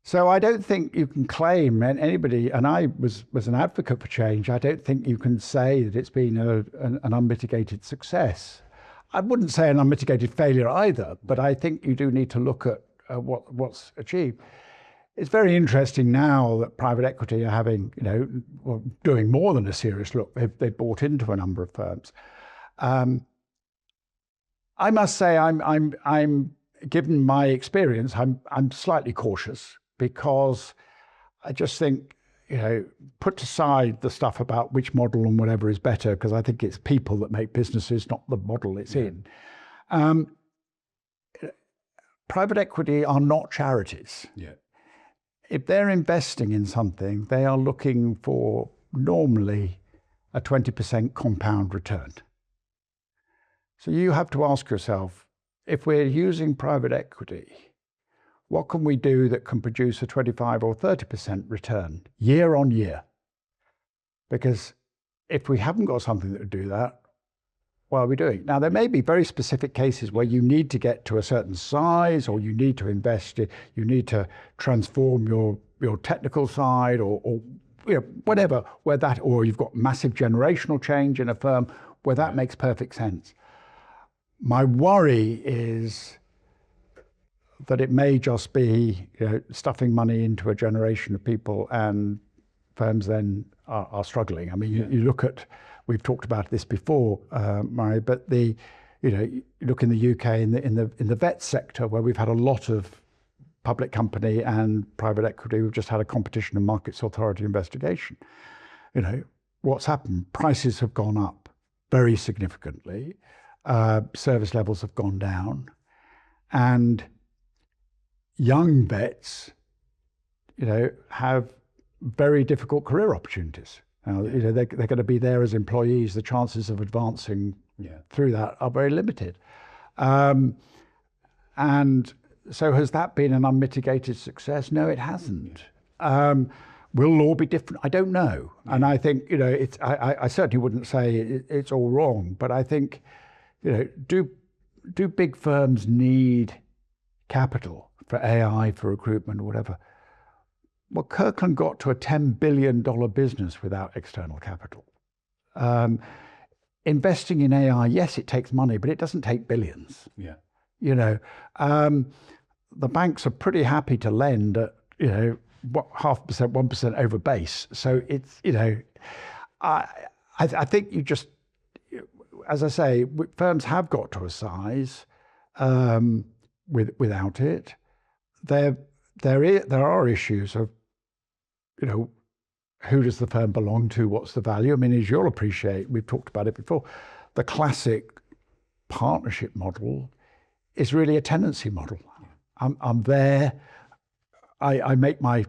So I don't think you can claim, and anybody, and I was an advocate for change, I don't think you can say that it's been an unmitigated success. I wouldn't say an unmitigated failure either, but I think you do need to look at what's achieved. It's very interesting now that private equity are having, doing more than a serious look. They've bought into a number of firms. I must say, I'm given my experience, I'm slightly cautious, because I just think, put aside the stuff about which model and whatever is better, because I think it's people that make businesses, not the model it's in. Private equity are not charities. If they're investing in something, they are looking for normally a 20% compound return. So you have to ask yourself, if we're using private equity, what can we do that can produce a 25 or 30% return year on year? Because if we haven't got something that would do that, what are we doing? Now, there may be very specific cases where you need to get to a certain size, or you need to invest, you need to transform your technical side, or whatever, where that, or you've got massive generational change in a firm where that makes perfect sense. My worry is that it may just be stuffing money into a generation of people, and firms then are struggling. I mean, you look at, we've talked about this before, Murray, but you look in the UK in the vet sector, where we've had a lot of public company and private equity. We've just had a Competition and Markets Authority investigation. What's happened? Prices have gone up very significantly. Service levels have gone down, and young vets, have very difficult career opportunities. Now, they're going to be there as employees. The chances of advancing through that are very limited. And so has that been an unmitigated success? No, it hasn't. Will law be different? I don't know. And I think, I certainly wouldn't say it's all wrong, but I think, do big firms need capital for AI, for recruitment, or whatever? Well, Kirkland got to a $10 billion business without external capital. Investing in AI, yes, it takes money, but it doesn't take billions. The banks are pretty happy to lend at, 0.5%, 1% over base. So it's, I think you just, as I say, firms have got to a size without it. There are issues of, who does the firm belong to? What's the value? I mean, as you'll appreciate, we've talked about it before, the classic partnership model is really a tenancy model. I'm there, I make my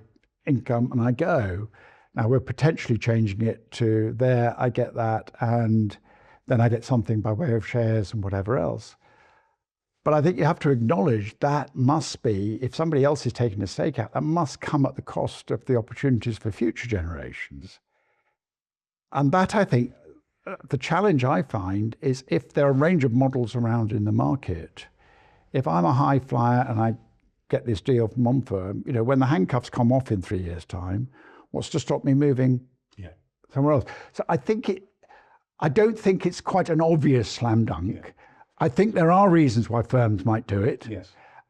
income and I go. Now we're potentially changing it to there, I get that, and then I get something by way of shares and whatever else. But I think you have to acknowledge that must be, if somebody else is taking a stake out, that must come at the cost of the opportunities for future generations. And that, I think, the challenge I find is, if there are a range of models around in the market, if I'm a high flyer and I get this deal from one firm, when the handcuffs come off in 3 years' time, what's to stop me moving somewhere else? So I don't think it's quite an obvious slam dunk. I think there are reasons why firms might do it.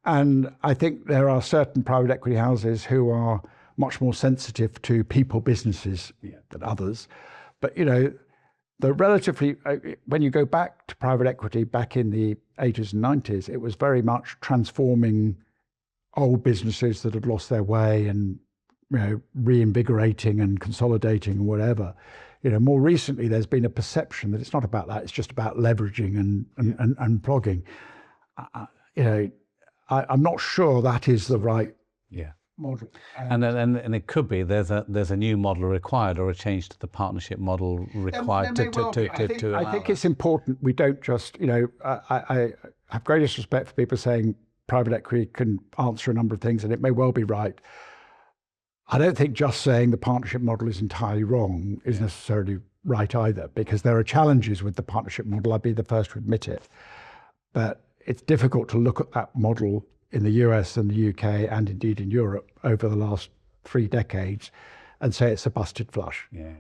And I think there are certain private equity houses who are much more sensitive to people businesses than others. But, you know, the relatively, when you go back to private equity back in the 80s and 90s, it was very much transforming old businesses that had lost their way and, you know, reinvigorating and consolidating and whatever. You know, more recently, there's been a perception that it's not about that. It's just about leveraging and plugging. You know, I'm not sure that is the right model. And it could be there's a new model required, or a change to the partnership model required I think it's important we don't just, you know, I have greatest respect for people saying private equity can answer a number of things, and it may well be right. I don't think just saying the partnership model is entirely wrong is necessarily right either, because there are challenges with the partnership model. I'd be the first to admit it. But it's difficult to look at that model in the US and the UK and indeed in Europe over the last 3 decades and say it's a busted flush. Yeah.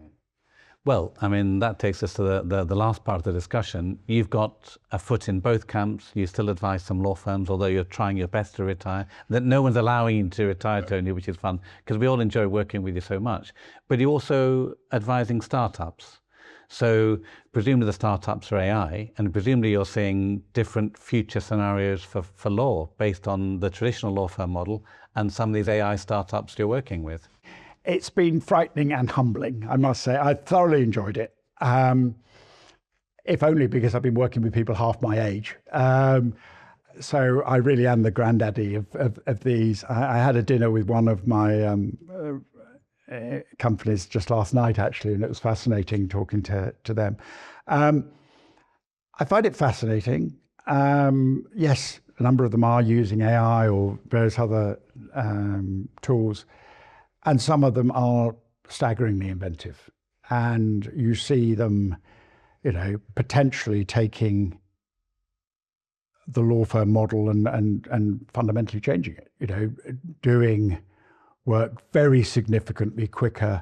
Well, I mean, that takes us to the last part of the discussion. You've got a foot in both camps. You still advise some law firms, although you're trying your best to retire. That no one's allowing you to retire, Tony, which is fun, because we all enjoy working with you so much. But you're also advising startups. So presumably the startups are AI, and presumably you're seeing different future scenarios for law based on the traditional law firm model and some of these AI startups you're working with. It's been frightening and humbling, I must say. I thoroughly enjoyed it, if only because I've been working with people half my age. So I really am the granddaddy of these. I had a dinner with one of my companies just last night, actually, and it was fascinating talking to them. I find it fascinating. Yes, a number of them are using AI or various other tools, and some of them are staggeringly inventive. And you see them, you know, potentially taking the law firm model and fundamentally changing it, you know, doing work very significantly quicker,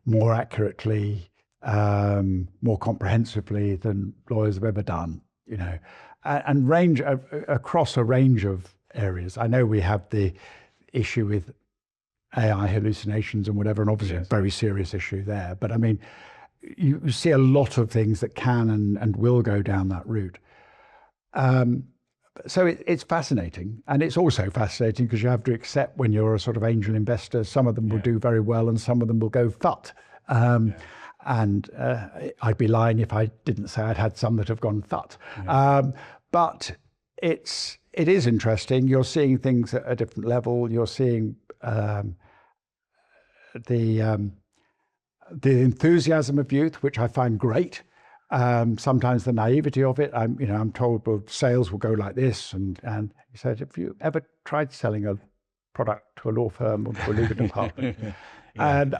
more accurately, more comprehensively than lawyers have ever done, you know, and range across a range of areas. I know we have the issue with AI hallucinations and whatever, and obviously a very serious issue there. But I mean, you see a lot of things that can and will go down that route. So it's fascinating, and it's also fascinating because you have to accept when you're a sort of angel investor, some of them will do very well and some of them will go fut. And I'd be lying if I didn't say I'd had some that have gone fut. But it is interesting. You're seeing things at a different level. You're seeing the enthusiasm of youth, which I find great. Sometimes the naivety of it. I'm told, well, sales will go like this, and he said, have you ever tried selling a product to a law firm or to a legal department? And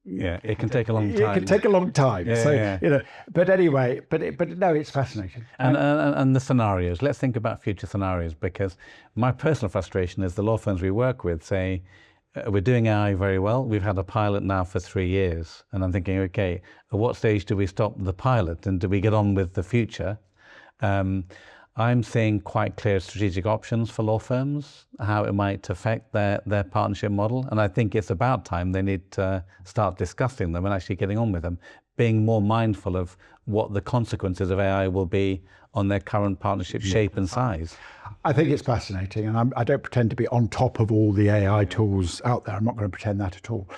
it can take a long time. It can take a long time. You know, but anyway, but no, it's fascinating. And the scenarios. Let's think about future scenarios, because my personal frustration is the law firms we work with say, we're doing AI very well. We've had a pilot now for 3 years. And I'm thinking, okay, at what stage do we stop the pilot and do we get on with the future? I'm seeing quite clear strategic options for law firms, how it might affect their partnership model. And I think it's about time they need to start discussing them and actually getting on with them, being more mindful of what the consequences of AI will be on their current partnership shape and size. I think it's fascinating, and I don't pretend to be on top of all the AI tools out there. I'm not going to pretend that at all.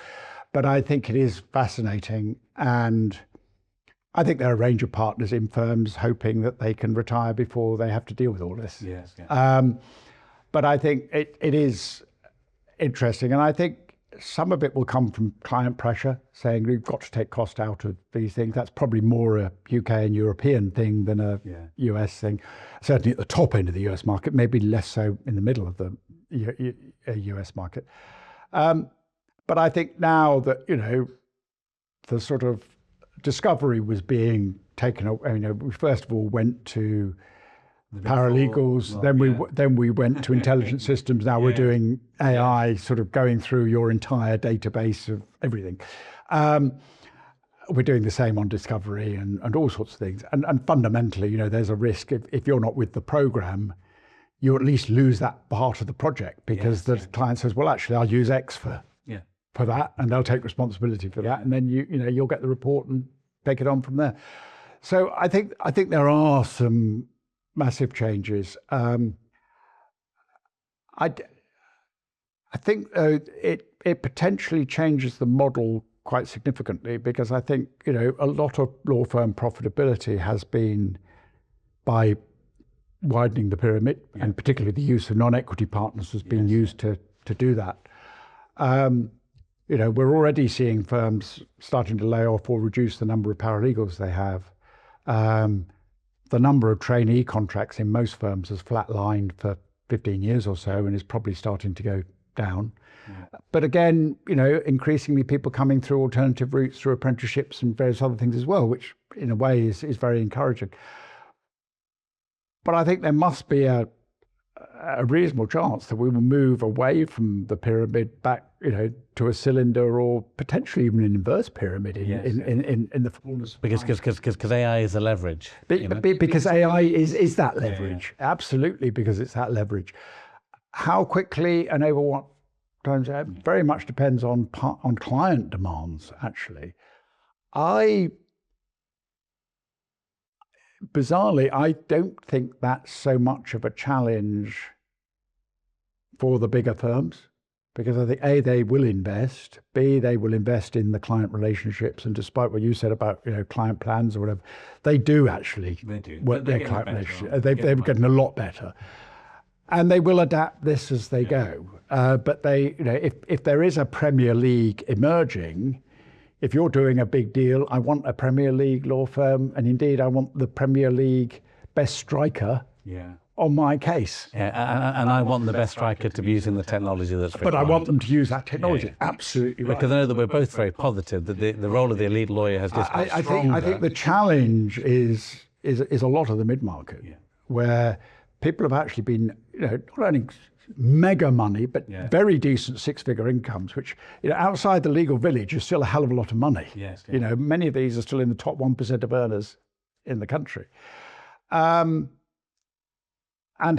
But I think it is fascinating, and I think there are a range of partners in firms hoping that they can retire before they have to deal with all this. But I think it is interesting, and I think some of it will come from client pressure, saying we've got to take cost out of these things. That's probably more a UK and European thing than a US thing. Certainly at the top end of the US market, maybe less so in the middle of the US market. But I think now that, you know, the sort of discovery was being taken away. You know, we first of all went to paralegals, then we went to intelligent systems. Now we're doing AI, sort of going through your entire database of everything. We're doing the same on discovery and all sorts of things. And fundamentally, you know, there's a risk if you're not with the program, you at least lose that part of the project because the client says, well, actually, I'll use X for for that, and they'll take responsibility for that, and then you'll get the report and take it on from there. So I think there are some massive changes. I think it potentially changes the model quite significantly, because I think a lot of law firm profitability has been by widening the pyramid, and particularly the use of non-equity partners has been used to do that. We're already seeing firms starting to lay off or reduce the number of paralegals they have. The number of trainee contracts in most firms has flatlined for 15 years or so, and is probably starting to go down. But again, increasingly people coming through alternative routes, through apprenticeships and various other things as well, which in a way is very encouraging. But I think there must be a reasonable chance that we will move away from the pyramid back, to a cylinder, or potentially even an inverse pyramid in the fullness. Because AI is a leverage. Because AI is that leverage. Absolutely, because it's that leverage. How quickly and over what times, very much depends on client demands, actually. Bizarrely, I don't think that's so much of a challenge for the bigger firms, because I think A, they will invest, B, they will invest in the client relationships, and despite what you said about client plans or whatever, they do actually work their client relationships. They're getting a lot better, and they will adapt this as they go. But they, if there is a Premier League emerging, if you're doing a big deal, I want a Premier League law firm, and indeed I want the Premier League best striker on my case. And I want the best striker to be using the technology that's required. But I want them to use that technology. Absolutely right. Because I know that we're both very positive that the role of the elite lawyer has just got stronger. I think the challenge is a lot of the mid-market, where people have actually been, not earning mega money, but very decent six-figure incomes, which outside the legal village is still a hell of a lot of money. Many of these are still in the top 1% of earners in the country, and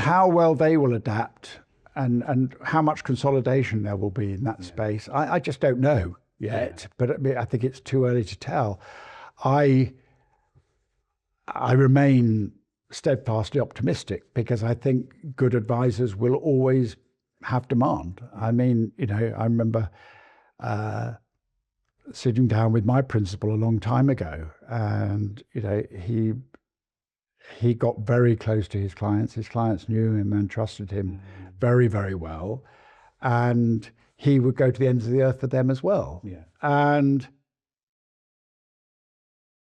how well they will adapt, and how much consolidation there will be in that space, I just don't know yet. But I think it's too early to tell. I remain steadfastly optimistic, because I think good advisors will always have demand. I mean, I remember sitting down with my principal a long time ago, and he got very close to his clients. His clients knew him and trusted him very, very well, and he would go to the ends of the earth for them as well. And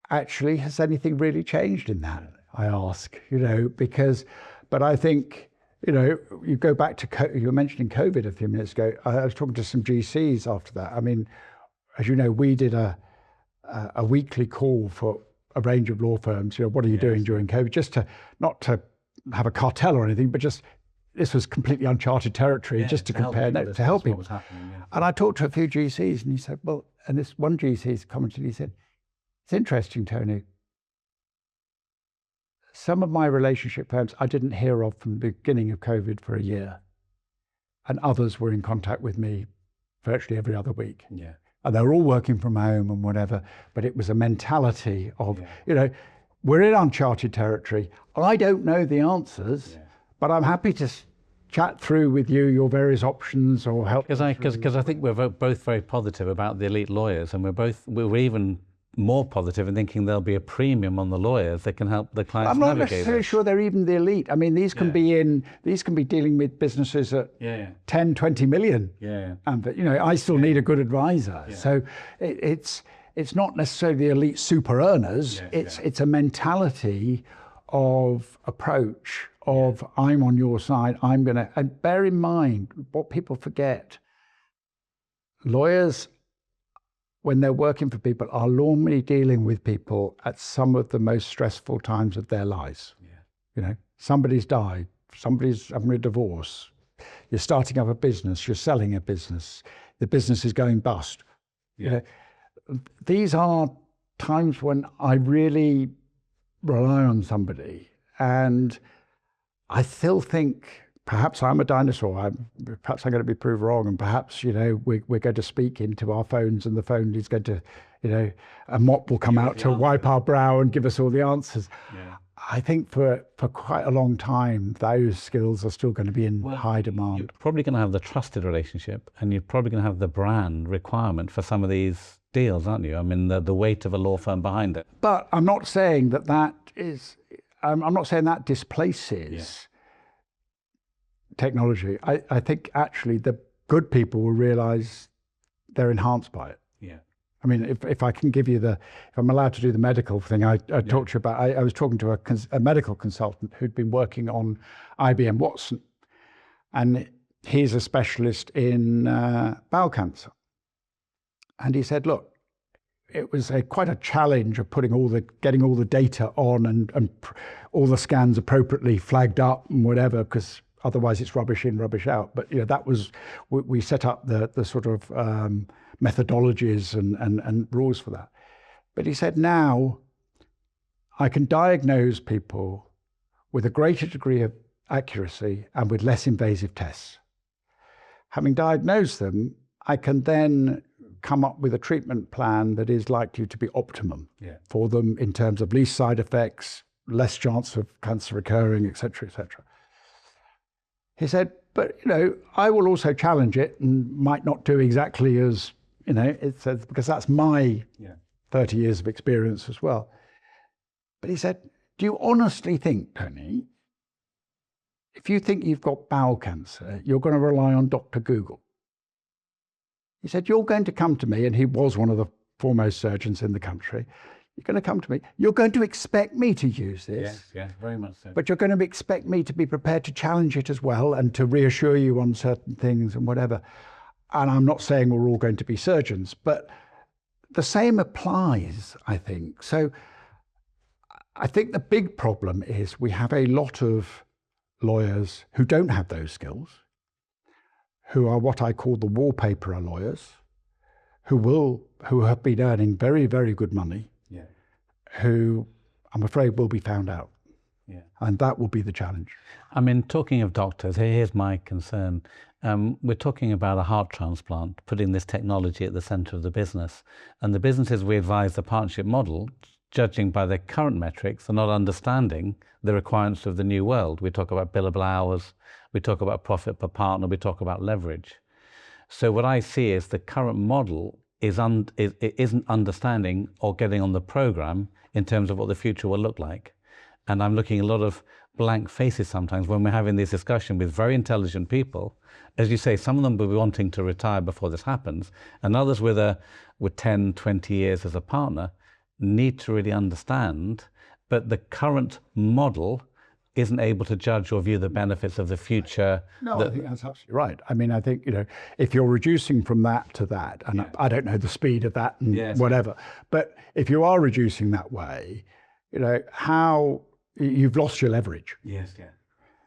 actually, has anything really changed in that? I ask, but I think, you go back to, you were mentioning COVID a few minutes ago. I was talking to some GCs after that. I mean, as you know, we did a weekly call for a range of law firms. What are you doing during COVID? Just not to have a cartel or anything, but just, this was completely uncharted territory, just to compare notes, to help people. And I talked to a few GCs, and he said, well, and this one GC commented, he said, it's interesting, Tony. Some of my relationship firms I didn't hear of from the beginning of COVID for a year, and others were in contact with me virtually every other week. And they were all working from home and whatever, but it was a mentality of, we're in uncharted territory. I don't know the answers, but I'm happy to chat through with you your various options or help. Because I think we're both very positive about the elite lawyers, and we're even more positive in thinking there'll be a premium on the lawyers that can help the clients navigate. I'm not necessarily sure they're even the elite. I mean, these can be dealing with businesses at 10, 20 million. And I still need a good advisor. So it's not necessarily the elite super earners. It's a mentality of approach of I'm on your side. And bear in mind what people forget. Lawyers, when they're working for people, are normally dealing with people at some of the most stressful times of their lives. Somebody's died, somebody's having a divorce, you're starting up a business, you're selling a business, the business is going bust. These are times when I really rely on somebody, and I still think perhaps I'm a dinosaur. Perhaps I'm going to be proved wrong, and perhaps we're going to speak into our phones, and the phone is going to, a mop will come out to wipe our brow and give us all the answers. Yeah. I think for quite a long time, those skills are still going to be in high demand. You're probably going to have the trusted relationship, and you're probably going to have the brand requirement for some of these deals, aren't you? I mean, the weight of a law firm behind it. But I'm not saying that is. I'm not saying that displaces technology. I think actually the good people will realize they're enhanced by it. Yeah. I mean, if I can give you if I'm allowed to do the medical thing, I talked to you about, I was talking to a medical consultant who'd been working on IBM Watson, and he's a specialist in bowel cancer. And he said, look, it was quite a challenge of getting all the data on and all the scans appropriately flagged up and whatever, because otherwise it's rubbish in, rubbish out. But that was, we set up the sort of methodologies and rules for that. But he said, now I can diagnose people with a greater degree of accuracy and with less invasive tests. Having diagnosed them, I can then come up with a treatment plan that is likely to be optimum for them in terms of least side effects, less chance of cancer recurring, et cetera, et cetera. He said, but I will also challenge it and might not do exactly as it says, because that's my 30 years of experience as well. But he said, do you honestly think, Tony, if you think you've got bowel cancer, you're going to rely on Dr. Google? He said, you're going to come to me, and he was one of the foremost surgeons in the country. You're going to come to me. You're going to expect me to use this. Yes, very much so. But you're going to expect me to be prepared to challenge it as well and to reassure you on certain things and whatever. And I'm not saying we're all going to be surgeons, but the same applies, I think. So I think the big problem is we have a lot of lawyers who don't have those skills, who are what I call the wallpaperer lawyers, who have been earning very, very good money, who I'm afraid will be found out. Yeah. And that will be the challenge. I mean, talking of doctors, here's my concern. We're talking about a heart transplant, putting this technology at the center of the business. And the businesses we advise the partnership model, judging by their current metrics, are not understanding the requirements of the new world. We talk about billable hours, we talk about profit per partner, we talk about leverage. So what I see is the current model isn't understanding or getting on the program in terms of what the future will look like. And I'm looking at a lot of blank faces sometimes when we're having this discussion with very intelligent people. As you say, some of them will be wanting to retire before this happens, and others with 10, 20 years as a partner need to really understand, but the current model isn't able to judge or view the benefits of the future. No, I think that's absolutely right. I mean, I think, if you're reducing from that to that, and I don't know the speed of that and whatever, but if you are reducing that way, how you've lost your leverage. Yes, yeah.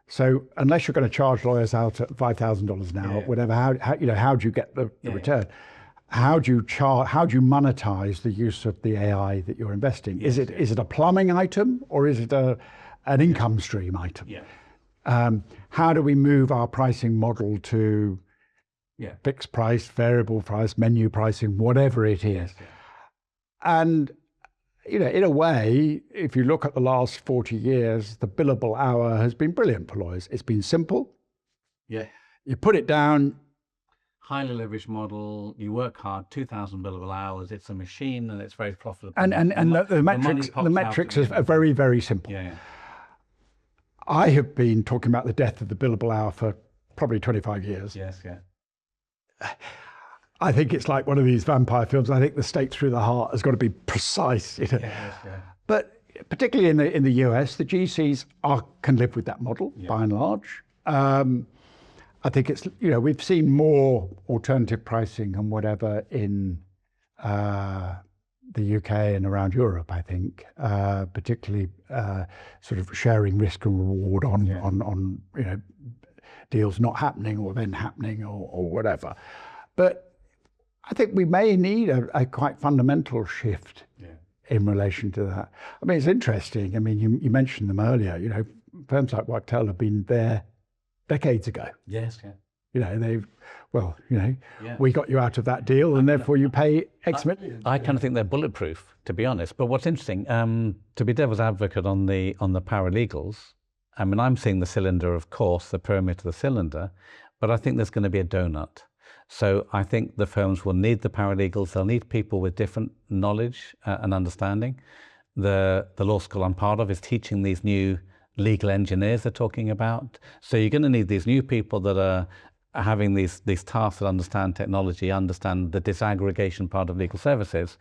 So unless you're going to charge lawyers out at $5,000 an hour, whatever, how do you get the return? How do you monetize the use of the AI that you're investing? Is it a plumbing item, or is it an income stream item? Yeah. How do we move our pricing model to fixed price, variable price, menu pricing, whatever it is? Yes, yeah. And in a way, if you look at the last 40 years, the billable hour has been brilliant for lawyers. It's been simple. Yeah. You put it down. Highly leveraged model, you work hard, 2,000 billable hours, it's a machine and it's very profitable. And the metrics are very, very simple. Yeah. I have been talking about the death of the billable hour for probably 25 years. Yes, yeah. I think it's like one of these vampire films. I think the stake through the heart has got to be precise. Yes, yeah. But particularly in the US, the GCs can live with that model by and large. I think it's, we've seen more alternative pricing and whatever in the UK and around Europe, I think, particularly sort of sharing risk and reward on deals not happening or then happening or whatever. But I think we may need a quite fundamental shift in relation to that. I mean, it's interesting. I mean, you mentioned them earlier. Firms like Wachtell have been there decades ago. Yes, yeah. We got you out of that deal, and therefore you pay X million. I kind of think they're bulletproof, to be honest. But what's interesting, to be devil's advocate on the paralegals, I mean, I'm seeing the cylinder, of course, the perimeter of the cylinder, but I think there's going to be a donut. So I think the firms will need the paralegals. They'll need people with different knowledge and understanding. The law school I'm part of is teaching these new legal engineers they're talking about. So you're going to need these new people that are having these tasks that understand technology, understand the disaggregation part of legal services.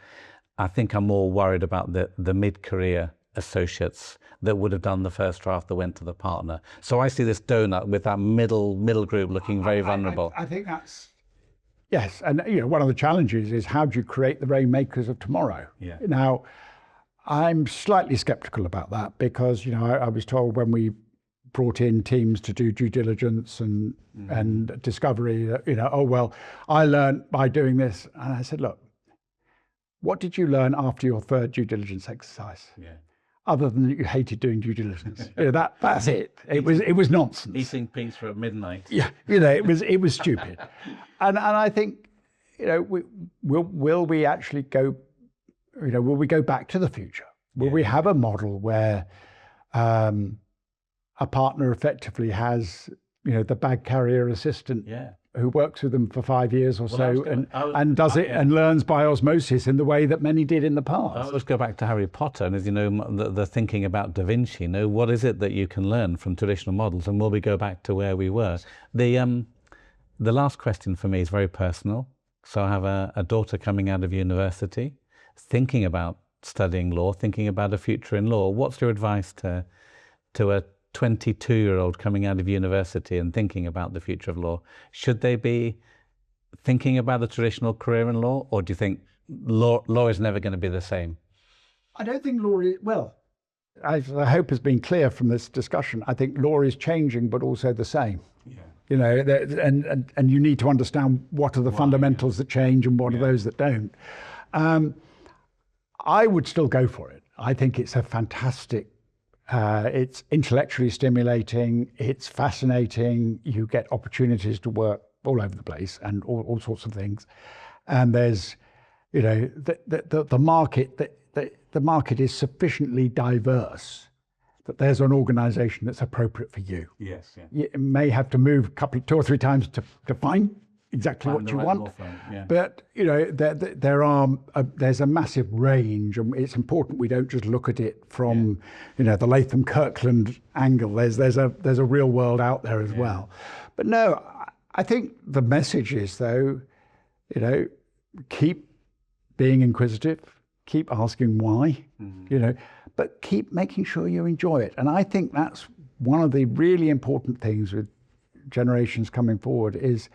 I think I'm more worried about the mid-career associates that would have done the first draft that went to the partner. So I see this donut with that middle group looking very vulnerable. I think that's, yes. And one of the challenges is how do you create the rainmakers of tomorrow? Yeah. Now, I'm slightly skeptical about that because, I was told when we brought in teams to do due diligence and discovery that, I learned by doing this. And I said, look, what did you learn after your third due diligence exercise? Yeah. Other than that you hated doing due diligence. That's it. It was nonsense. Eating pizza at midnight. Yeah, it was stupid. And I think, will we actually go, will we go back to the future? Will we have a model where a partner effectively has, the bag carrier assistant who works with them for 5 years or and does it and learns by osmosis in the way that many did in the past? Let's go back to Harry Potter, and as you know, the thinking about Da Vinci. What is it that you can learn from traditional models, and will we go back to where we were? The last question for me is very personal. So I have a daughter coming out of university, thinking about studying law, thinking about a future in law. What's your advice to a 22-year-old coming out of university and thinking about the future of law? Should they be thinking about the traditional career in law, or do you think law is never going to be the same? I don't think law is, I hope has been clear from this discussion. I think law is changing, but also the same. Yeah. And you need to understand what are the fundamentals that change and what are those that don't. I would still go for it. I think it's a fantastic, it's intellectually stimulating, it's fascinating, you get opportunities to work all over the place and all sorts of things. And there's, the market is sufficiently diverse that there's an organization that's appropriate for you. Yes, yeah. You may have to move 2 or 3 times to find exactly what you want, but there's a massive range, and it's important we don't just look at it from the Latham Kirkland angle. There's a real world out there as well. But no, I think the message is, though, keep being inquisitive, keep asking why, but keep making sure you enjoy it. And I think that's one of the really important things with generations coming forward is,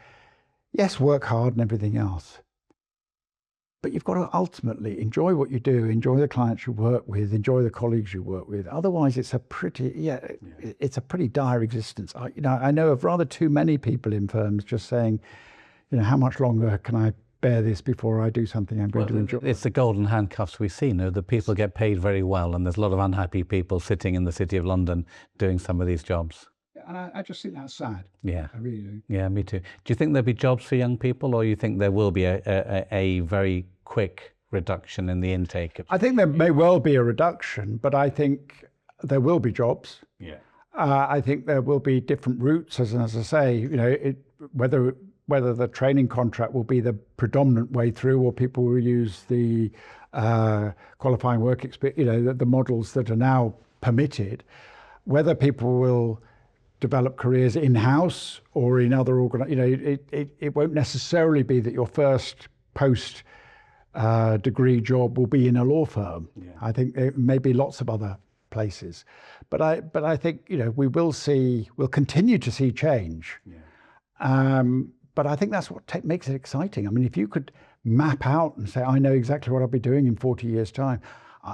yes, work hard and everything else, but you've got to ultimately enjoy what you do, enjoy the clients you work with, enjoy the colleagues you work with. Otherwise, it's a pretty dire existence. I know of rather too many people in firms just saying, how much longer can I bear this before I do something I'm going to enjoy? It's the golden handcuffs we see. The people get paid very well, and there's a lot of unhappy people sitting in the City of London doing some of these jobs. And I just think that's sad. Yeah. I really do. Yeah, me too. Do you think there'll be jobs for young people, or you think there will be a very quick reduction in the intake? I think there may well be a reduction, but I think there will be jobs. Yeah. I think there will be different routes, as I say, whether the training contract will be the predominant way through, or people will use the qualifying work experience, the models that are now permitted, whether people will develop careers in-house or in other organizations. It won't necessarily be that your first post degree job will be in a law firm. Yeah. I think there may be lots of other places, but I think we'll continue to see change. Yeah. But I think that's what makes it exciting. I mean, if you could map out and say, I know exactly what I'll be doing in 40 years' time.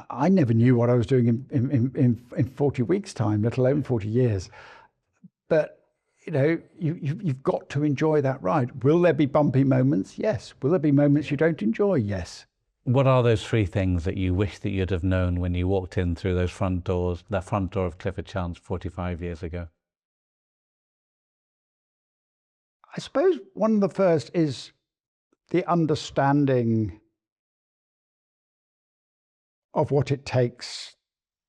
I never knew what I was doing in 40 weeks' time, let alone 40 years. But, you've got to enjoy that ride. Will there be bumpy moments? Yes. Will there be moments you don't enjoy? Yes. What are those 3 things that you wish that you'd have known when you walked in through that front door of Clifford Chance 45 years ago? I suppose one of the first is the understanding of what it takes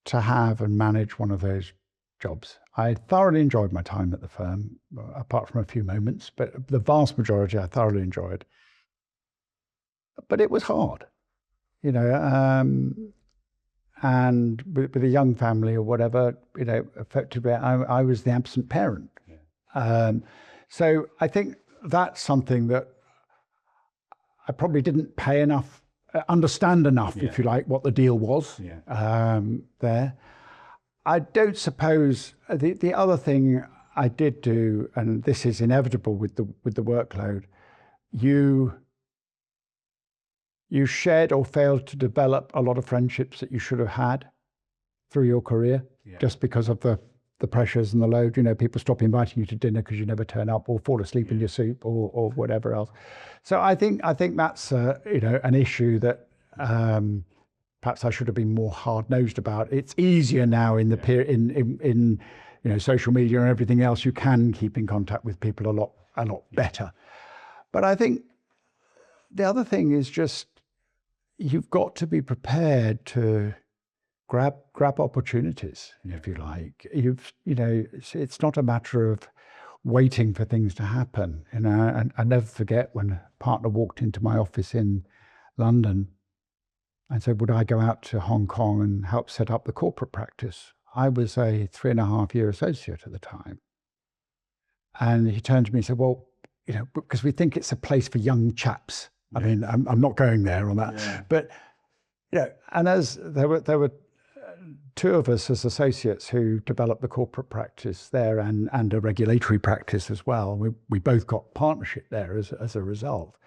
to have and manage one of those jobs. I thoroughly enjoyed my time at the firm, apart from a few moments, but the vast majority I thoroughly enjoyed. But it was hard, and with a young family or whatever, effectively I was the absent parent. Yeah. So I think that's something that I probably didn't understand enough, if you like, what the deal was there. I don't suppose the other thing I did do, and this is inevitable with the workload, you shed or failed to develop a lot of friendships that you should have had through your career, just because of the pressures and the load. People stop inviting you to dinner because you never turn up, or fall asleep in your soup, or whatever else. So I think that's an issue that perhaps I should have been more hard-nosed about. It's easier now in the in social media and everything else. You can keep in contact with people a lot better. But I think the other thing is just you've got to be prepared to grab opportunities, if you like. It's not a matter of waiting for things to happen. And I never forget when a partner walked into my office in London and said, would I go out to Hong Kong and help set up the corporate practice? I was a 3.5-year associate at the time. And he turned to me and said, well, because we think it's a place for young chaps. I mean, I'm not going there on that, but and as there were two of us as associates who developed the corporate practice there and a regulatory practice as well. We both got partnership there as a result.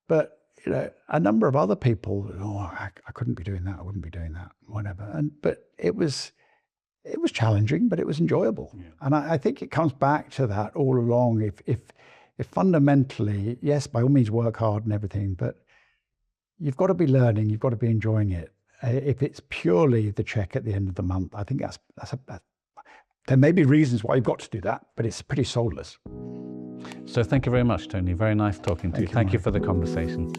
But a number of other people, I couldn't be doing that, I wouldn't be doing that, whatever. But it was challenging, but it was enjoyable. Yeah. And I think it comes back to that all along. If fundamentally, yes, by all means work hard and everything, but you've got to be learning, you've got to be enjoying it. If it's purely the check at the end of the month, I think there may be reasons why you've got to do that, but it's pretty soulless. So thank you very much, Tony. Very nice talking to you. Thank you for the conversation.